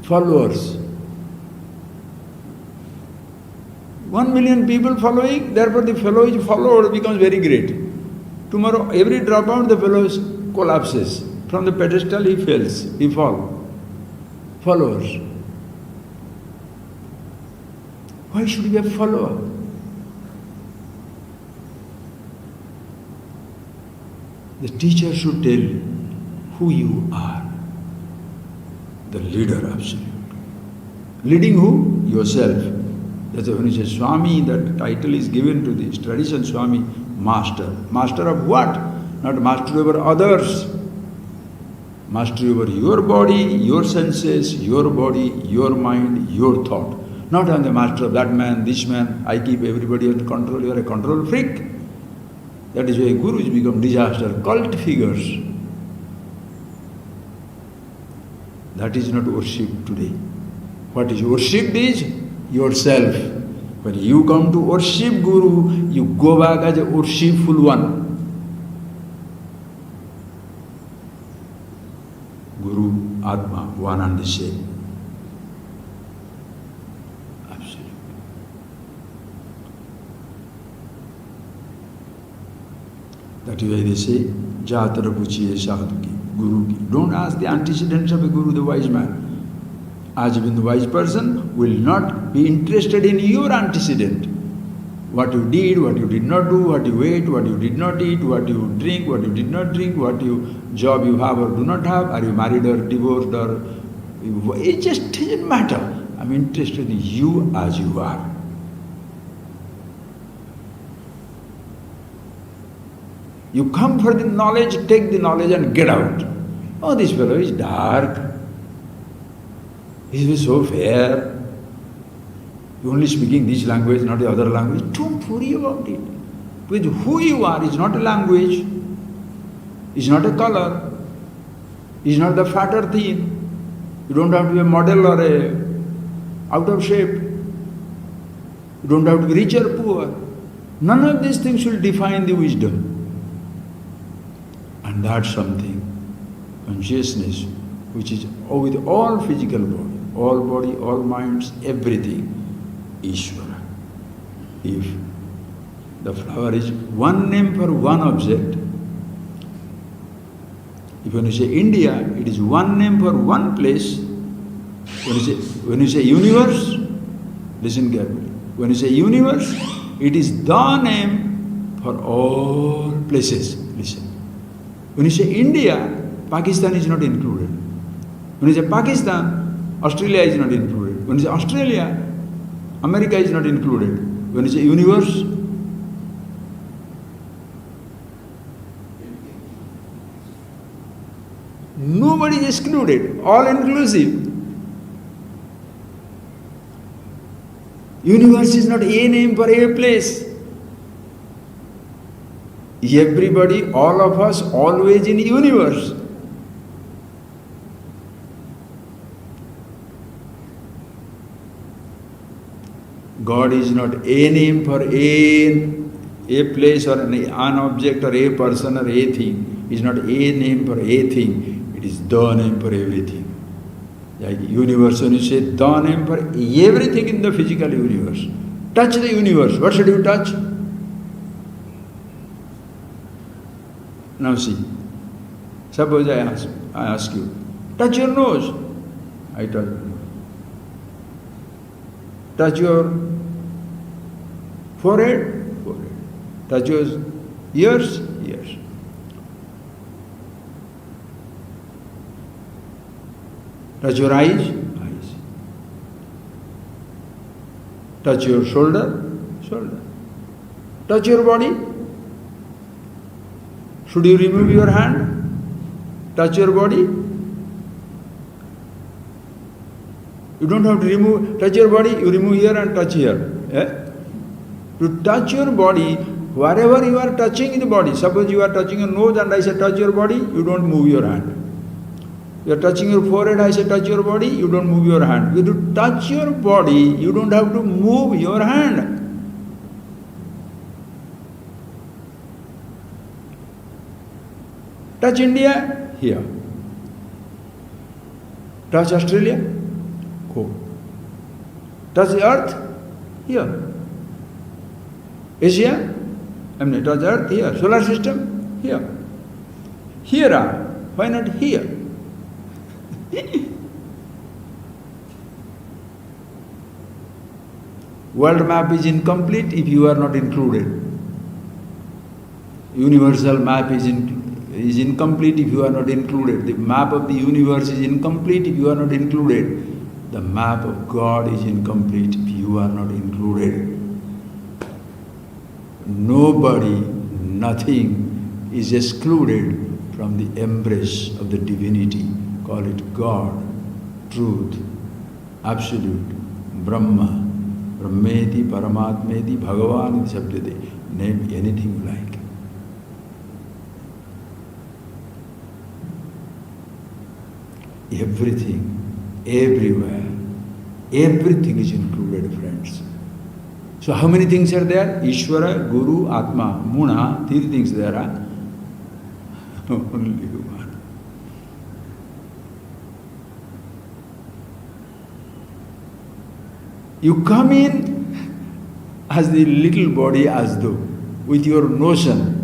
followers. 1 million people following, therefore the fellow is followed becomes very great. Tomorrow every dropout the fellow collapses. From the pedestal he falls, he falls. Followers. Why should you be a follower? The teacher should tell who you are. The leader, absolute. Leading who? Yourself. That's why when you say Swami, that title is given to this tradition, Swami, master. Master of what? Not master over others. Master over your body, your senses, your body, your mind, your thought. Not I'm the master of that man, this man, I keep everybody under control, you are a control freak. That is why gurus become disaster, cult figures. That is not worship today. What is worshipped is yourself. When you come to worship Guru, you go back as a worshipful one. Guru, Atma, one and the same. Absolutely. That is why they say, Jatara Puchiye Sadhuki, Guru ki. Don't ask the antecedents of a Guru, the wise man. As even the wise person will not be interested in your antecedent. What you did, what you did not do, what you ate, what you did not eat, what you drink, what you did not drink, what job you have or do not have, are you married or divorced or... It just doesn't matter. I'm interested in you as you are. You come for the knowledge, take the knowledge and get out. Oh, this fellow is dark. He is so fair. You're only speaking this language, not the other language. Don't worry about it. Because who you are is not a language, is not a color, is not the fat or thin. You don't have to be a model or a out of shape. You don't have to be rich or poor. None of these things will define the wisdom. And that's something, consciousness, which is with all physical body, all minds, everything, Iswara. If the flower is one name for one object, if when you say India, it is one name for one place. When you say universe, listen carefully. When you say universe, it is the name for all places. Listen. When you say India, Pakistan is not included. When you say Pakistan, Australia is not included. When you say Australia, America is not included. When you say universe, nobody is excluded, all inclusive. Universe is not a name for a place. Everybody, all of us, always in universe. God is not a name for a place or an object or a person or a thing. It is not a name for a thing. It is the name for everything. Like universe, when you say the name for everything in the physical universe. Touch the universe. What should you touch? Now see. Suppose I ask you, touch your nose. I touch your nose. Touch your forehead, forehead. Touch your ears, ears. Touch your eyes, eyes. Touch your shoulder, shoulder. Touch your body. Should you remove your hand? Touch your body. You don't have to touch your body, you remove here and touch here. To touch your body, wherever you are touching the body, suppose you are touching your nose and I say touch your body, you don't move your hand. You are touching your forehead, I say touch your body, you don't move your hand. You to touch your body, you don't have to move your hand. Touch India, here. Touch Australia, go. Touch the earth, here. Asia, touch earth, here. Solar system, here. Here are, why not here? World map is incomplete if you are not included. Universal map is incomplete if you are not included. The map of the universe is incomplete if you are not included. The map of God is incomplete if you are not included. Nobody, nothing is excluded from the embrace of the divinity. Call it God, truth, absolute, Brahma, Brahmeti, Paramatmeti, Bhagavan, Sabdade. Name anything you like. Everything, everywhere, everything is included, friends. So how many things are there? Ishvara, Guru, Atma, Muna, three things there are. Only one. You come in as the little body as though, with your notion.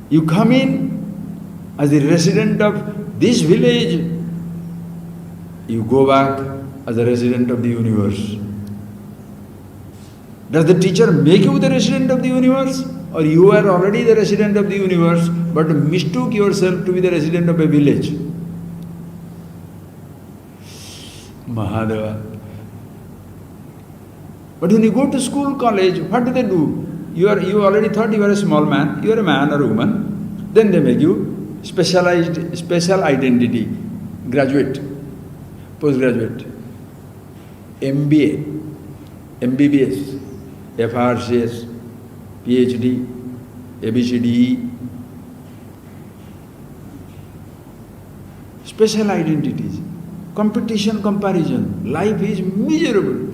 You come in as the resident of this village. You go back as a resident of the universe. Does the teacher make you the resident of the universe? Or you are already the resident of the universe, but mistook yourself to be the resident of a village? Mahadeva. But when you go to school, college, what do? You already thought you are a small man, you are a man or a woman. Then they make you special identity, graduate, postgraduate, MBA, MBBS, FRCS, PhD, ABCDE. Special identities, competition, comparison. Life is miserable.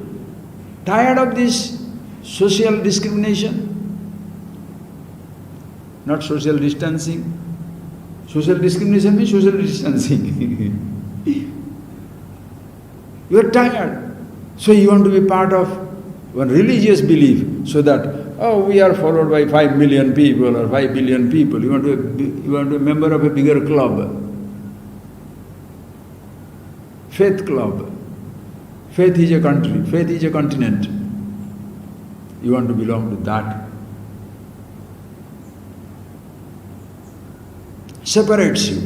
Tired of this social discrimination? Not social distancing. Social discrimination means social distancing. You are tired. So you want to be part of one religious belief so that, we are followed by 5 million people or 5 billion people. You want to be a member of a bigger club. Faith club. Faith is a country. Faith is a continent. You want to belong to that. Separates you.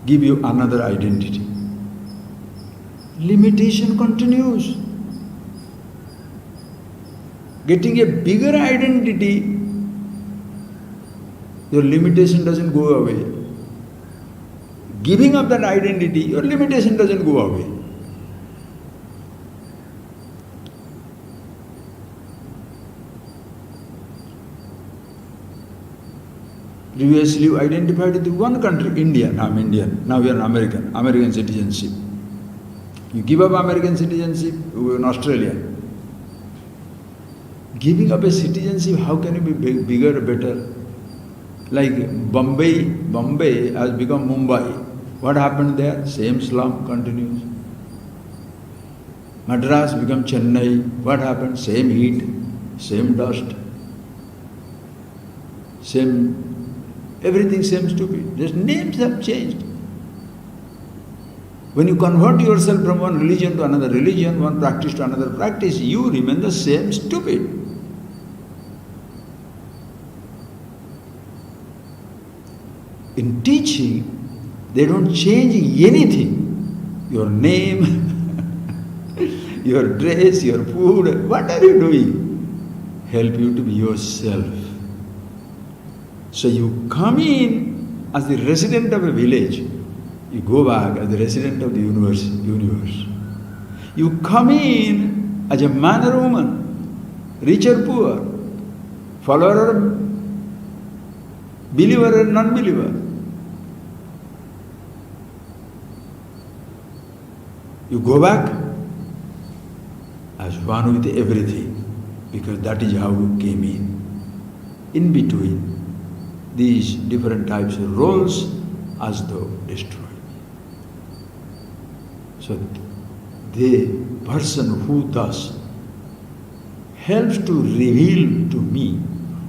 Give you another identity. Limitation continues. Getting a bigger identity, your limitation doesn't go away. Giving up that identity, your limitation doesn't go away. Previously you identified with one country, India. Now I'm Indian. Now you are an American. American citizenship. You give up American citizenship, you are an Australian. Giving up a citizenship, how can you be bigger or better? Like Bombay has become Mumbai. What happened there? Same slum continues. Madras become Chennai. What happened? Same heat, same dust, everything same stupid. Just names have changed. When you convert yourself from one religion to another religion, one practice to another practice, you remain the same stupid. In teaching, they don't change anything. Your name, your dress, your food, what are you doing? Help you to be yourself. So you come in as the resident of a village, you go back as the resident of the universe. You come in as a man or woman, rich or poor, follower or believer or non-believer. You go back as one with everything, because that is how you came in. In between these different types of roles, as though destroyed. So the person who thus helps to reveal to me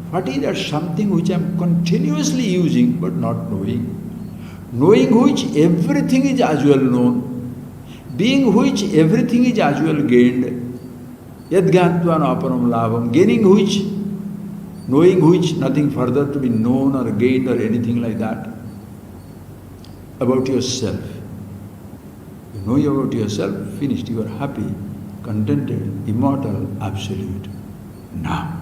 what is that something which I am continuously using but not knowing, knowing which everything is as well known, being which everything is as well gained, yadgyatvan aparam labham, gaining which, knowing which nothing further to be known or gained or anything like that. About yourself. You know about yourself, finished, you are happy, contented, immortal, absolute. Now,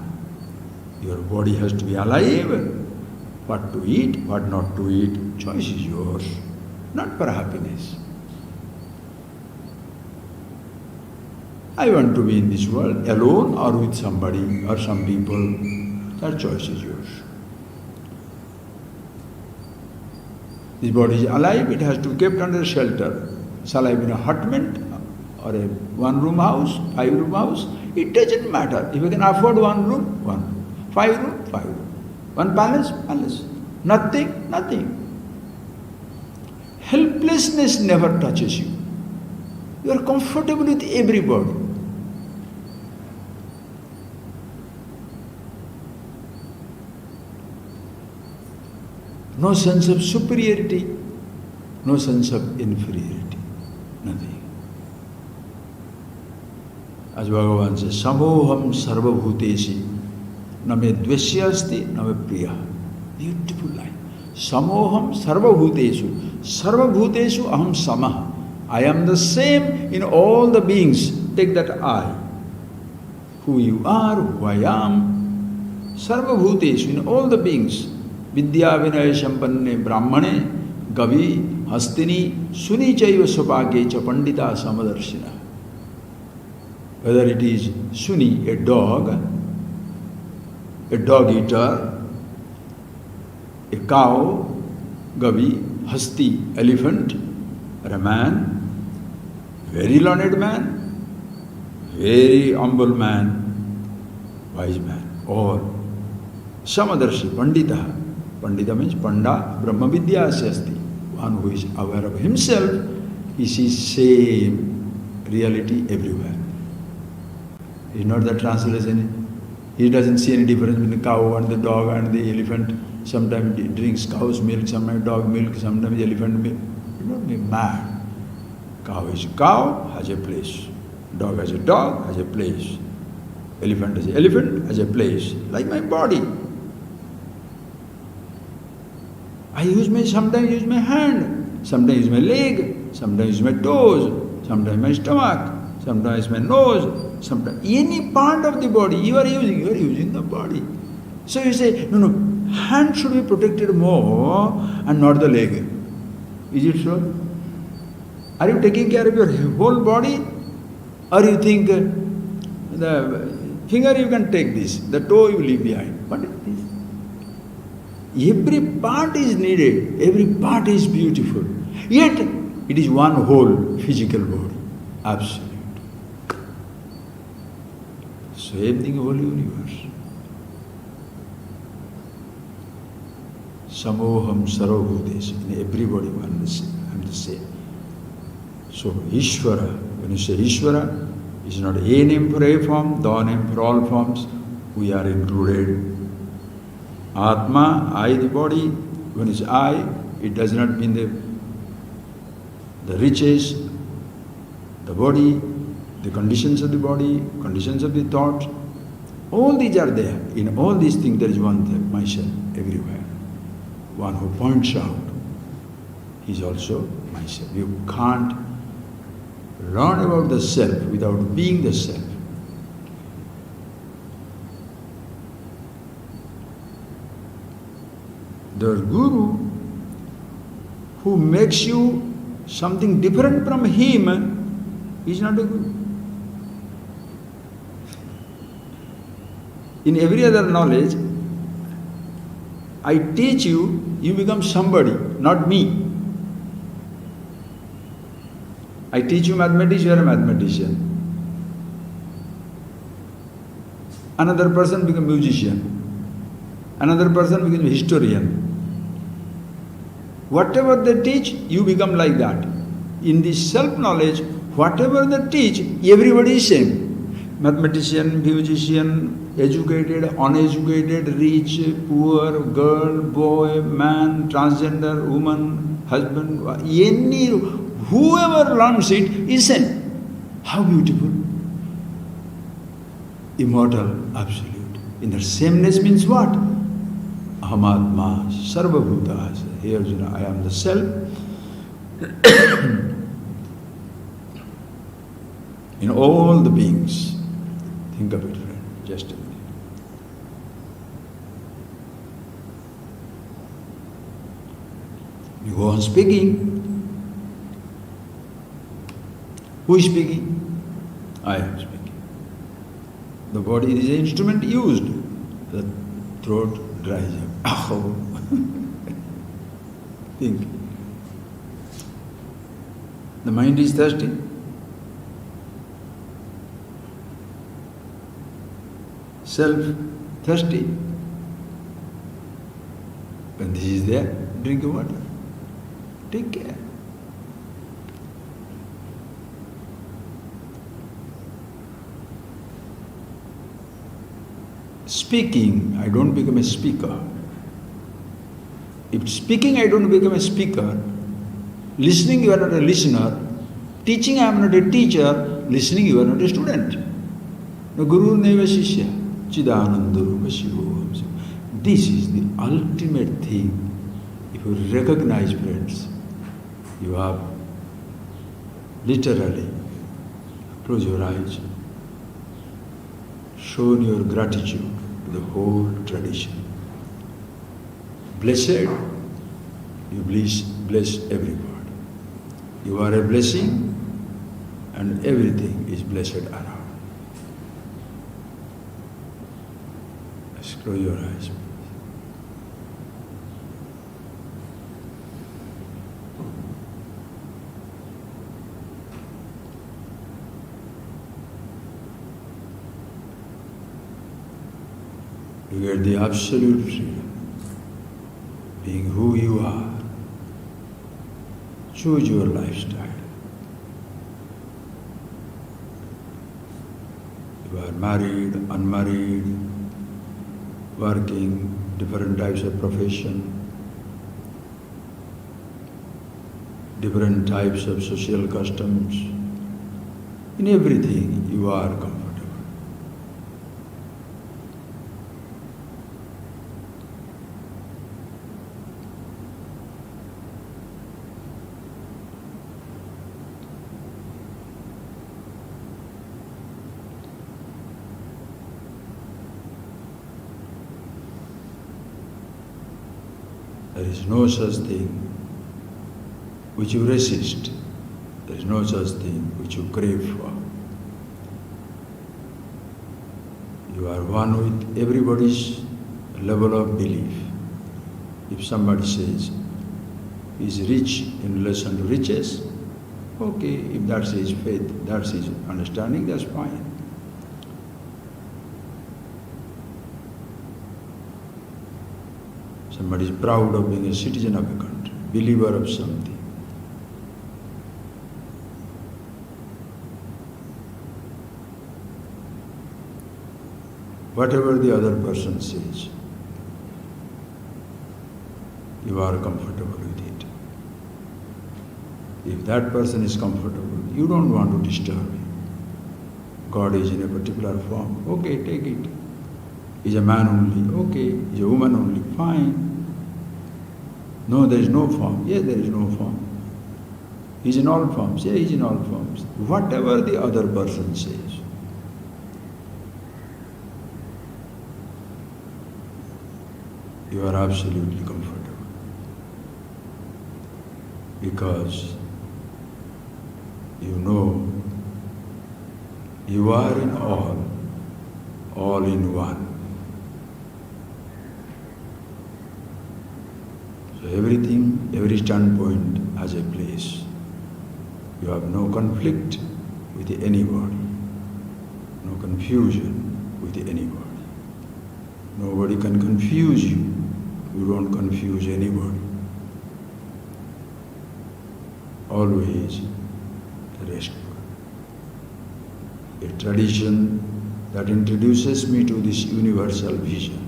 your body has to be alive. What to eat, what not to eat, choice is yours, not for happiness. I want to be in this world alone or with somebody or some people, that choice is yours. This body is alive, it has to be kept under shelter. Shall I be in a hutment or a one-room house, 5-room house? It doesn't matter. If you can afford 1 room, 1 room. 5 room, 5 room. 1 palace, palace. Nothing, nothing. Helplessness never touches you. You are comfortable with everybody. No sense of superiority, no sense of inferiority, nothing. As Bhagavan says, Samoham sarvabhutesi, na me dvesya asti, na me priya. Beautiful line. Samoham sarvabhutesu. Sarvabhutesu aham samah. I am the same in all the beings. Take that I. Who you are, who I am. Sarvabhutesu, in all the beings. Vidya vinaya sampanne brahmane, gavi, hastini, suni chaiva svabhagye cha pandita samadarshina. Whether it is suni, a dog eater, a cow, gavi, hasti, elephant, or a man, very learned man, very humble man, wise man, or samadarshi, pandita. Pandita means panda, brahma vidya asti. One who is aware of himself, he sees same reality everywhere. It's not the translation. He doesn't see any difference between the cow and the dog and the elephant. Sometimes he drinks cow's milk, sometimes dog milk, sometimes elephant milk. You don't be mad. Cow is cow, has a place. Dog has a dog, has a place. Elephant has an elephant, has a place. Like my body. I sometimes use my hand, sometimes use my leg, sometimes use my toes, sometimes my stomach, sometimes my nose, sometimes any part of the body you are using the body. So you say, no, hand should be protected more and not the leg. Is it so? Are you taking care of your whole body? Or you think the finger you can take this, the toe you leave behind. What is this? Every part is needed, every part is beautiful. Yet it is one whole physical body. Absolute. Same thing, whole universe. Samoham sarvabhutesu. In everybody I'm the same. So Iswara, when you say Iswara, is not a name for a form, the name for all forms. We are included. Atma, I the body, when it's I, it does not mean the riches, the body, the conditions of the body, conditions of the thought. All these are there. In all these things there is one thing, myself, everywhere. One who points out, he is also myself. You can't learn about the self without being the self. The Guru who makes you something different from him is not a Guru. In every other knowledge, I teach you, you become somebody, not me. I teach you mathematics, you are a mathematician. Another person becomes a musician. Another person becomes a historian. Whatever they teach, you become like that. In this self-knowledge, whatever they teach, everybody is same. Mathematician, musician, educated, uneducated, rich, poor, girl, boy, man, transgender, woman, husband, whoever learns it is same. How beautiful. Immortal, absolute. In that sameness means what? Aham Atma, Sarva Bhutas. Here, I am the self. In all the beings. Think of it, friend. Just a minute. You go on speaking. Who is speaking? I am speaking. The body is an instrument used. The throat dries up. Think. The mind is thirsty. Self thirsty. When this is there, drink water. Take care. Speaking, I don't become a speaker. If speaking, I don't become a speaker. Listening, you are not a listener. Teaching, I am not a teacher. Listening, you are not a student. No Guru Neva Shishya, Chidananda Rupa Shivoham. This is the ultimate thing. If you recognize, friends, you have literally, close your eyes, shown your gratitude to the whole tradition. Blessed, you bless everybody. You are a blessing and everything is blessed around. Just close your eyes. You get the absolute freedom, being who you are. Choose your lifestyle. You are married, unmarried, working, different types of profession, different types of social customs. In everything you are comfortable. There is no such thing which you resist. There is no such thing which you crave for. You are one with everybody's level of belief. If somebody says he is rich in relation to riches, okay, if that's his faith, that's his understanding, that's fine. Somebody is proud of being a citizen of a country, believer of something. Whatever the other person says, you are comfortable with it. If that person is comfortable, you don't want to disturb him. God is in a particular form, okay, take it. He's a man only, okay. He's a woman only, fine. No, there is no form. Yes, there is no form. He's in all forms. Yeah, he's in all forms. Whatever the other person says. You are absolutely comfortable. Because you know you are in all in one. So everything, every standpoint has a place. You have no conflict with anybody, no confusion with anybody. Nobody can confuse you. You don't confuse anybody. Always the rest. A tradition that introduces me to this universal vision.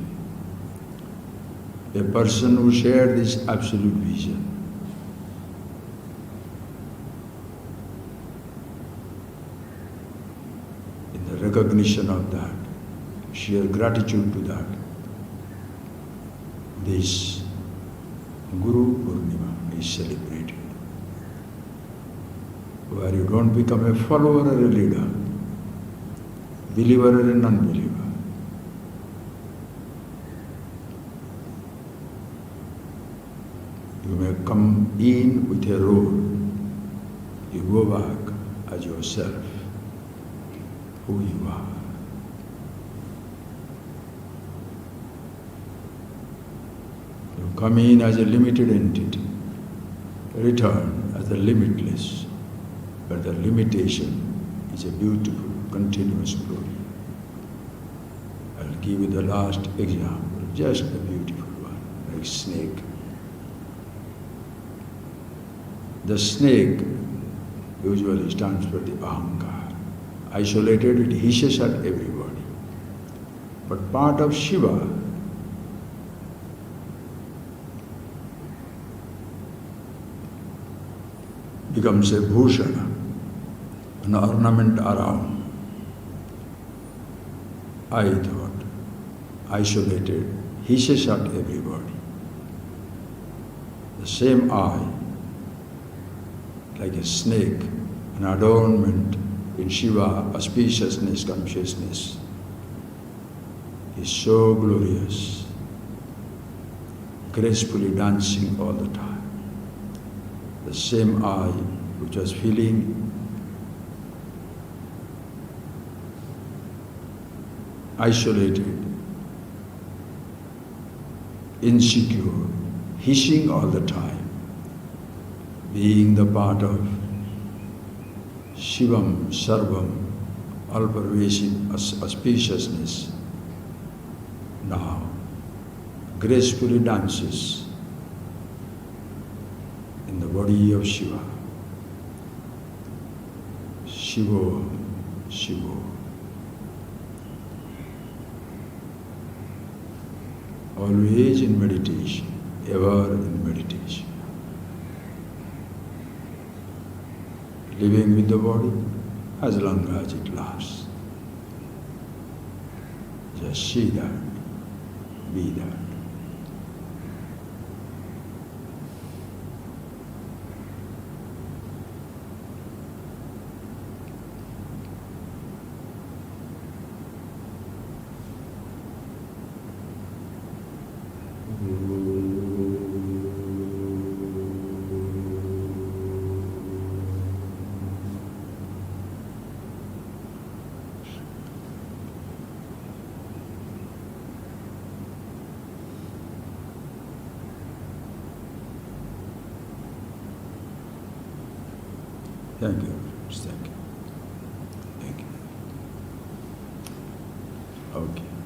A person who shared this absolute vision. In the recognition of that, sheer gratitude to that, this Guru Purnima is celebrated. Where you don't become a follower or a leader, believer or a non-believer. You may come in with a role. You go back as yourself, who you are. You come in as a limited entity, return as the limitless, but the limitation is a beautiful, continuous glory. I'll give you the last example, just a beautiful one, like snake. The snake usually stands for the ahankar. Isolated, it hisses at everybody. But part of Shiva becomes a bhushana, an ornament around. I thought, isolated, hisses at everybody. The same I, like a snake, an adornment in Shiva, auspiciousness, consciousness, is so glorious, gracefully dancing all the time. The same I which was feeling isolated, insecure, hissing all the time, being the part of Shivam, Sarvam, all-pervasive auspiciousness, now gracefully dances in the body of Shiva. Shivo, Shivo. Always in meditation, ever in meditation. Living with the body as long as it lasts. Just see that, be that. Thank you. Thank you. Thank you. Okay.